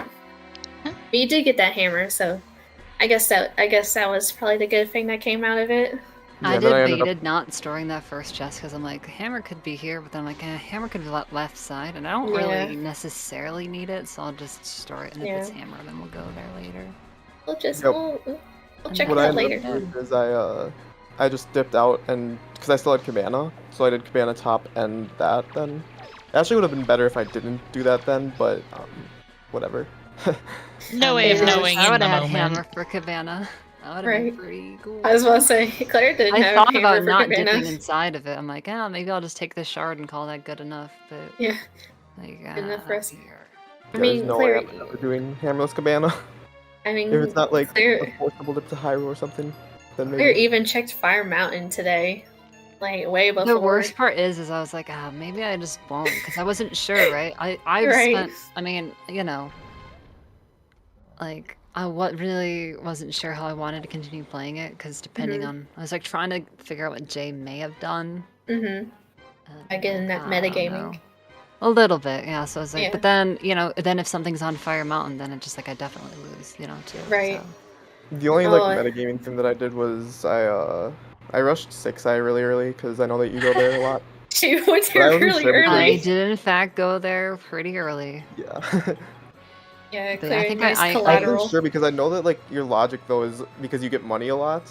B: But you did get that hammer, so I guess that was probably the good thing that came out of it.
D: I
C: then I ended
D: debated not storing that first chest because I'm like, hammer could be here, but then I'm like, hammer could be left side, and I don't really necessarily need it, so I'll just store it. And if it's hammer, then we'll go there later.
B: We'll just
C: Yep.
B: we'll check
C: What
B: it
C: I
B: out
C: ended
B: later.
C: up doing is I just dipped out and because I still had Cabana, so I did Cabana top and that then. It actually would have been better if I didn't do that then, but whatever.
A: No way of
B: Yeah,
A: knowing
D: I
A: in
D: would
A: the
D: have had
A: moment.
D: hammer for Cabana. That would have
B: Right.
D: been pretty cool.
B: I was about to say, Claire didn't
D: I
B: have
D: thought
B: hammer
D: about
B: for
D: not
B: Cabana.
D: dipping inside of it. I'm like, oh, maybe I'll just take this shard and call that good enough. But
B: Yeah,
D: like,
B: enough for us.
D: here.
B: I
C: There's
B: mean,
C: no
B: Claire.
C: way I'm ever doing hammerless cabana.
B: I mean,
C: If it's not like
B: Claire,
C: a forcible dip to Hyrule or something, then
B: Claire
C: maybe.
B: even checked Fire Mountain today, like way before.
D: The worst part is I was like, maybe I just won't, because I wasn't sure, right? I've
B: Right.
D: spent, I mean, you know, like I really wasn't sure how I wanted to continue playing it, because depending on, I was like trying to figure out what Jay may have done.
B: Mm-hmm. Again, that metagaming.
D: A little bit, yeah. So I was like,
B: Yeah.
D: but then, you know, then if something's on Fire Mountain, then it's just like I definitely lose, you know, too.
B: Right.
D: So.
C: The only like
B: Oh.
C: metagaming thing that I did was I rushed 6 Eye really early because I know that you go there a lot.
B: She went
C: But I
B: there
C: wasn't
B: really
C: sure because-
D: I
B: early.
D: did in fact go there pretty early.
C: Yeah.
B: Yeah,
D: But I
B: Claire,
D: think
B: nice
D: I-
C: I
B: collateral.
C: wasn't sure because I know that like your logic though is because you get money a lot,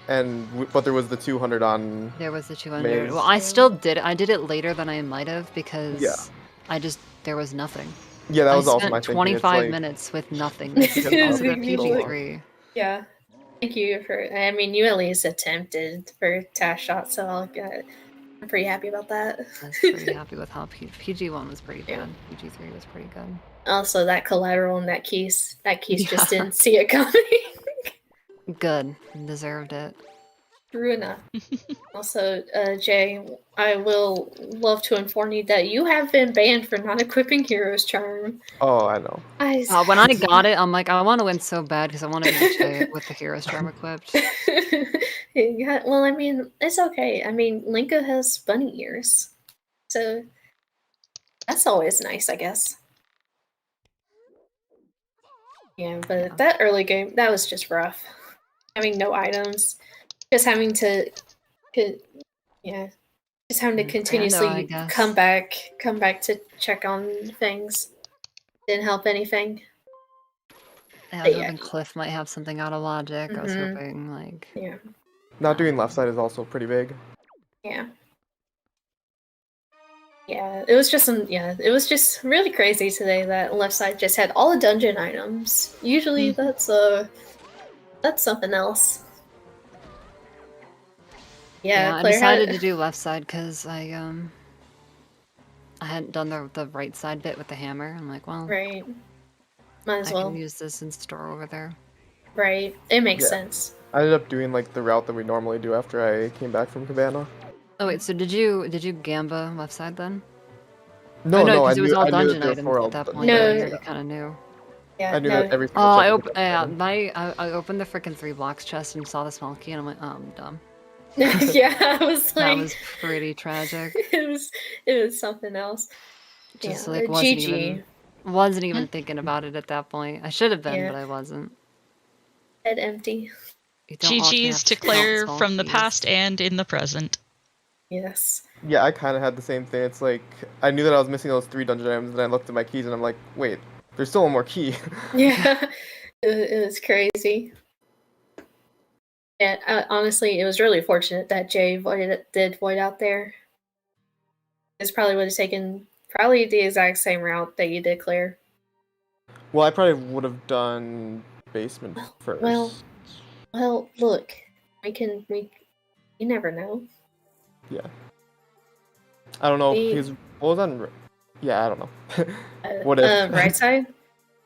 C: but there was the 200 on.
D: There was the 200.
C: Maze.
D: Well, I still did it. I did it later than I might have because
C: Yeah.
D: there was nothing.
C: Yeah, that was
D: I
C: also
D: spent
C: my thinking.
D: 25
C: It's like,
D: minute with nothing.
B: It's
D: This is
B: gonna
D: also the
B: be like-
D: PG3.
B: Yeah. Thank you for. I mean, you at least attempted for Tash Shot, so I'm pretty happy about that.
D: I was pretty happy with how PG1 was pretty
B: Yeah.
D: bad. PG3 was pretty good.
B: Also, that collateral and that keys just
D: Yeah.
B: didn't see it coming.
D: Good. Deserved it.
B: True enough. Also, Jay, I will love to inform you that you have been banned for not equipping Hero's Charm.
C: oh, I know.
D: When I got it, I'm like, I want to win so bad because I want to beat Jay with the Hero's Charm equipped.
B: Yeah, well, I mean, it's okay. I mean, Linka has bunny ears, so that's always nice, I guess. Yeah, but that early game, that was just rough. Having no items, just having to, just having to
D: Rando, I
B: continuously
D: guess.
B: come back to check on things. Didn't help anything.
D: I was
B: Yeah.
D: hoping Cliff might have something out of logic. I was
B: Mhm.
D: hoping, like...
B: Yeah,
C: Not doing left side is also pretty big.
B: yeah. Yeah, it was just really crazy today that left side just had all the dungeon items. Usually that's something else. Yeah,
D: I
B: Claire
D: decided
B: had
D: to do left side because I hadn't done the right side bit with the hammer. I'm like, well,
B: right. Might as
D: I
B: well.
D: can use this in store over there.
B: Right. It makes
C: Yeah.
B: sense.
C: I ended up doing like the route that we normally do after I came back from Cabana.
D: Oh wait, so did you Gamba left side then?
C: No,
D: oh,
C: no, I
D: because it was
C: knew,
D: all
C: I knew that
D: dungeon
C: they were
D: items
C: for all
D: at that
C: dungeon
D: point.
B: No.
D: You
C: items,
D: already
C: yeah.
D: kind of knew.
B: Yeah.
C: I knew
B: no.
C: that every
D: Oh,
C: single
D: I,
C: check was
D: I opened the freaking 3 blocks chest and saw the small key and I'm like, oh, I'm dumb.
B: Yeah, I was
D: That
B: like
D: was pretty tragic.
B: it was something else.
D: Just
B: Yeah,
D: like
B: GG.
D: wasn't even thinking about it at that point. I should have been,
B: Yeah.
D: but I wasn't.
B: Head empty.
D: You don't often
A: GG's
D: have
A: to
D: count
A: Claire
D: small
A: from the
D: keys.
A: past and in the present.
B: Yes.
C: Yeah, I kind of had the same thing. It's like I knew that I was missing those 3 dungeon items, and I looked at my keys, and I'm like, wait, there's still one more key.
B: Yeah. It was crazy. And honestly, it was really fortunate that Jay did void out there. This probably would have taken probably the exact same route that you did, Claire.
C: Well, I probably would have done basement first.
B: Well, look, you never know.
C: Yeah. I don't know.
B: We-
C: Because what was on? Yeah, I don't know.
B: Uh,
C: What if?
B: right side?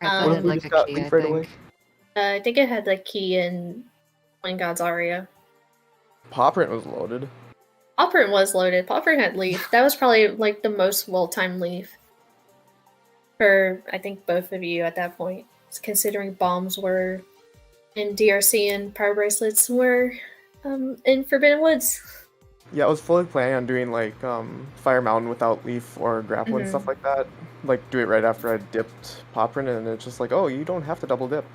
D: I thought
B: What
D: it
B: if
D: had
C: we
D: like
C: just
D: a
C: got
D: key,
C: leaf
D: I
C: right
D: think.
C: away?
B: I think it had the key in Flame God's Aria.
C: Popprint was loaded.
B: Popprint was loaded. Popprint had leaf. That was probably like the most well-timed leaf for I think both of you at that point, considering bombs were in DRC and power bracelets were in Forbidden Woods.
C: Yeah, I was fully planning on doing like Fire Mountain without leaf or grapple and stuff like that. Like do it right after I dipped Popprint, and it's just like, oh, you don't have to double dip.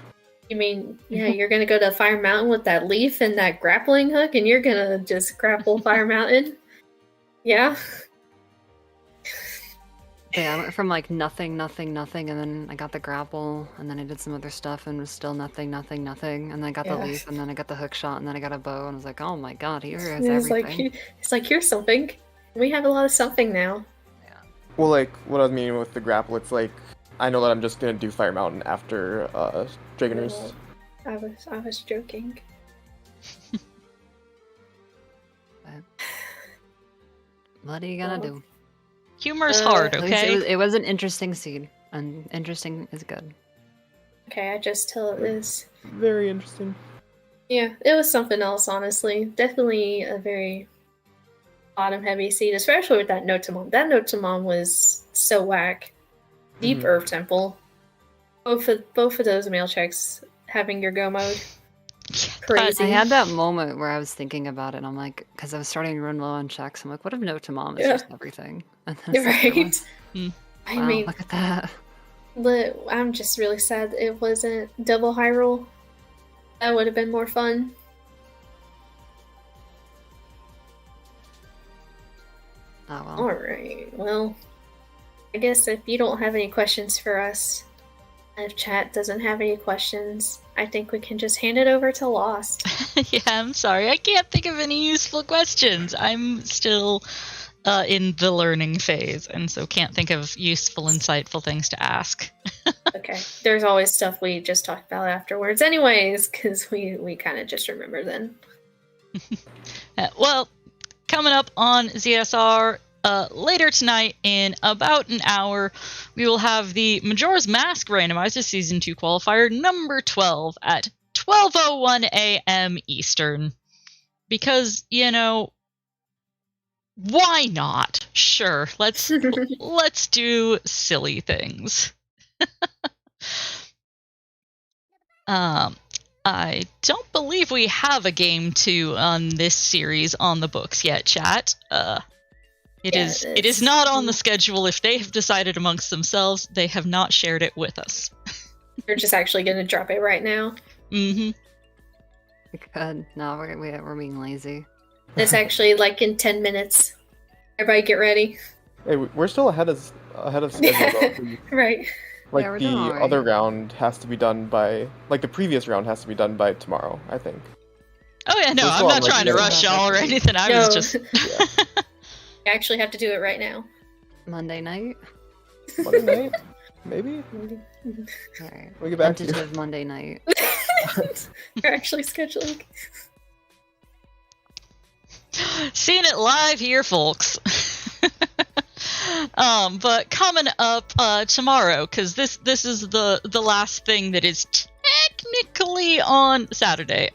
B: You mean, yeah, you're gonna go to Fire Mountain with that leaf and that grappling hook, and you're gonna just grapple Fire Mountain? Yeah.
D: Yeah, I went from like nothing, and then I got the grapple, and then I did some other stuff, and it was still nothing, and then I got the
B: Yeah.
D: leaf, and then I got the hook shot, and then I got a bow, and I was like, oh my god, here is
B: It's
D: everything.
B: like here's something. We have a lot of something now.
C: Well, like what I was meaning with the grapple, it's like I know that I'm just gonna do Fire Mountain after Dragoners.
B: I was joking.
D: What are you gonna do?
A: Humor's hard,
D: At least
A: okay?
D: it was an interesting scene, and interesting is good.
B: Okay, I just tell it is.
C: Very interesting.
B: Yeah, it was something else, honestly. Definitely a very bottom-heavy scene, especially with that Note to Mom. That Note to Mom was so whack. Deep Earth Temple. Both of those mail checks having your go mode. Crazy.
D: I had that moment where I was thinking about it, and I'm like, because I was starting to run low on checks, I'm like, what if Note to Mom is just everything? And then
B: You're
D: it's like,
B: right. I
D: wow,
B: mean,
D: look at that.
B: I'm just really sad it wasn't double high roll. That would have been more fun.
D: Oh well.
B: Alright, well, I guess if you don't have any questions for us, and if chat doesn't have any questions, I think we can just hand it over to Lost.
A: Yeah, I'm sorry. I can't think of any useful questions. I'm still in the learning phase, and so can't think of useful, insightful things to ask.
B: Okay, there's always stuff we just talked about afterwards anyways, because we kind of just remember then.
A: Well, coming up on ZSR later tonight in about an hour, we will have the Majora's Mask Randomizer Season 2 Qualifier number 12 at 12:01 a.m. Eastern. Because, you know, why not? Sure, let's do silly things. I don't believe we have a game 2 on this series on the books yet, chat. It is not on the schedule. If they have decided amongst themselves, they have not shared it with us.
B: You're just actually going to drop it right now?
A: Mm-hmm.
D: Good. No, we're being lazy.
B: It's actually like in 10 minutes. Everybody get ready.
C: Hey, we're still ahead of schedule though.
B: Right.
C: Like
D: Yeah, we're
C: the
D: doing all right.
C: other round has to be done by, like the previous round has to be done by tomorrow, I think.
A: Oh yeah, no,
C: We're
A: I'm
C: still
A: not
C: on, like,
A: trying to
C: the-
A: rush y'all or anything. I was just...
C: Yeah.
B: You actually have to do it right now.
D: Monday night?
C: Monday night? Maybe?
D: Alright.
C: We'll get back to you.
D: Tentative Monday night.
B: You're actually scheduling.
A: Seeing it live here, folks. But coming up tomorrow, because this is the last thing that is technically on Saturday,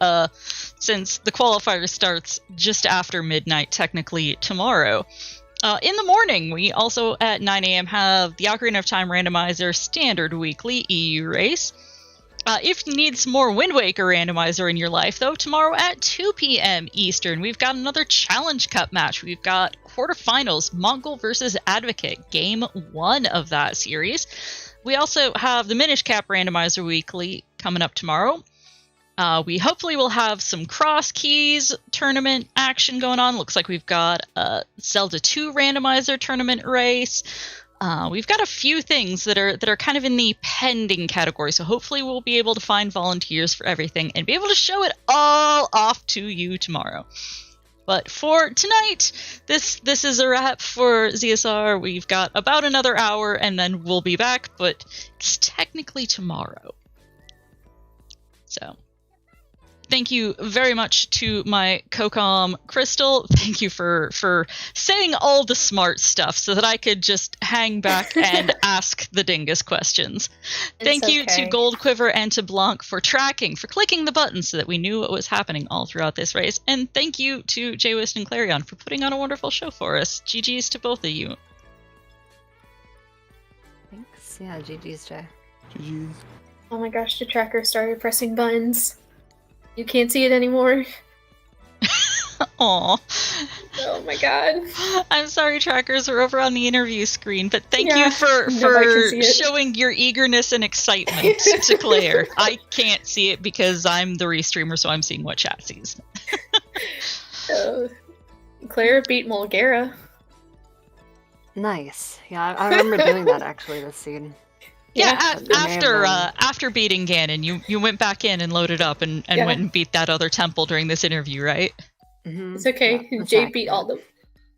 A: since the qualifier starts just after midnight, technically tomorrow. In the morning, we also at 9 a.m. have the Ocarina of Time Randomizer Standard Weekly EU race. If you need some more Wind Waker Randomizer in your life, though, tomorrow at 2 p.m. Eastern, we've got another Challenge Cup match. We've got quarterfinals, Mongol versus Advocate, game 1 of that series. We also have the Minish Cap Randomizer Weekly coming up tomorrow. We hopefully will have some Cross Keys tournament action going on. Looks like we've got a Zelda 2 Randomizer tournament race. We've got a few things that are kind of in the pending category, so hopefully we'll be able to find volunteers for everything and be able to show it all off to you tomorrow. But for tonight, this is a wrap for ZSR. We've got about another hour and then we'll be back, but it's technically tomorrow. So... thank you very much to my co-com, Crystal. Thank you for saying all the smart stuff so that I could just hang back and ask the dingus questions. Thank you to Goldquiver and to Blanc for tracking, for clicking the buttons so that we knew what was happening all throughout this race. And thank you to jwiste and Claireeon for putting on a wonderful show for us. GG's to both of you.
D: Thanks. Yeah, GG's, Jay.
C: GG's.
B: Oh my gosh, the tracker started pressing buttons. You can't see it anymore.
A: Aw.
B: Oh my god.
A: I'm sorry, trackers, we're over on the interview screen, but thank
B: Yeah,
A: you for
B: nobody can see it.
A: showing your eagerness and excitement to Claire. I can't see it because I'm the restreamer, so I'm seeing what chat sees.
B: Claire beat Mulgara.
D: Nice. Yeah, I remember doing that actually, this scene.
A: Yeah,
D: Yeah.
A: after beating Ganon, you went back in and loaded up and went and beat that other temple during this interview, right?
D: Mm-hmm.
B: It's okay.
D: Yeah, that's
B: Jay
D: accurate.
B: beat all the...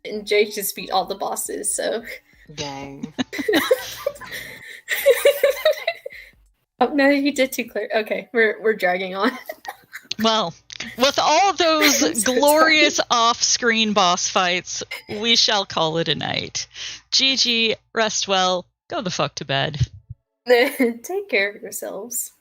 B: And Jay just beat all the bosses, so...
D: Dang.
B: Oh no, you did too, Claire. Okay, we're dragging on.
A: Well, with all those
B: I'm so
A: glorious off-screen boss fights, we shall call it a night. GG, rest well, go the fuck to bed.
B: Take care of yourselves.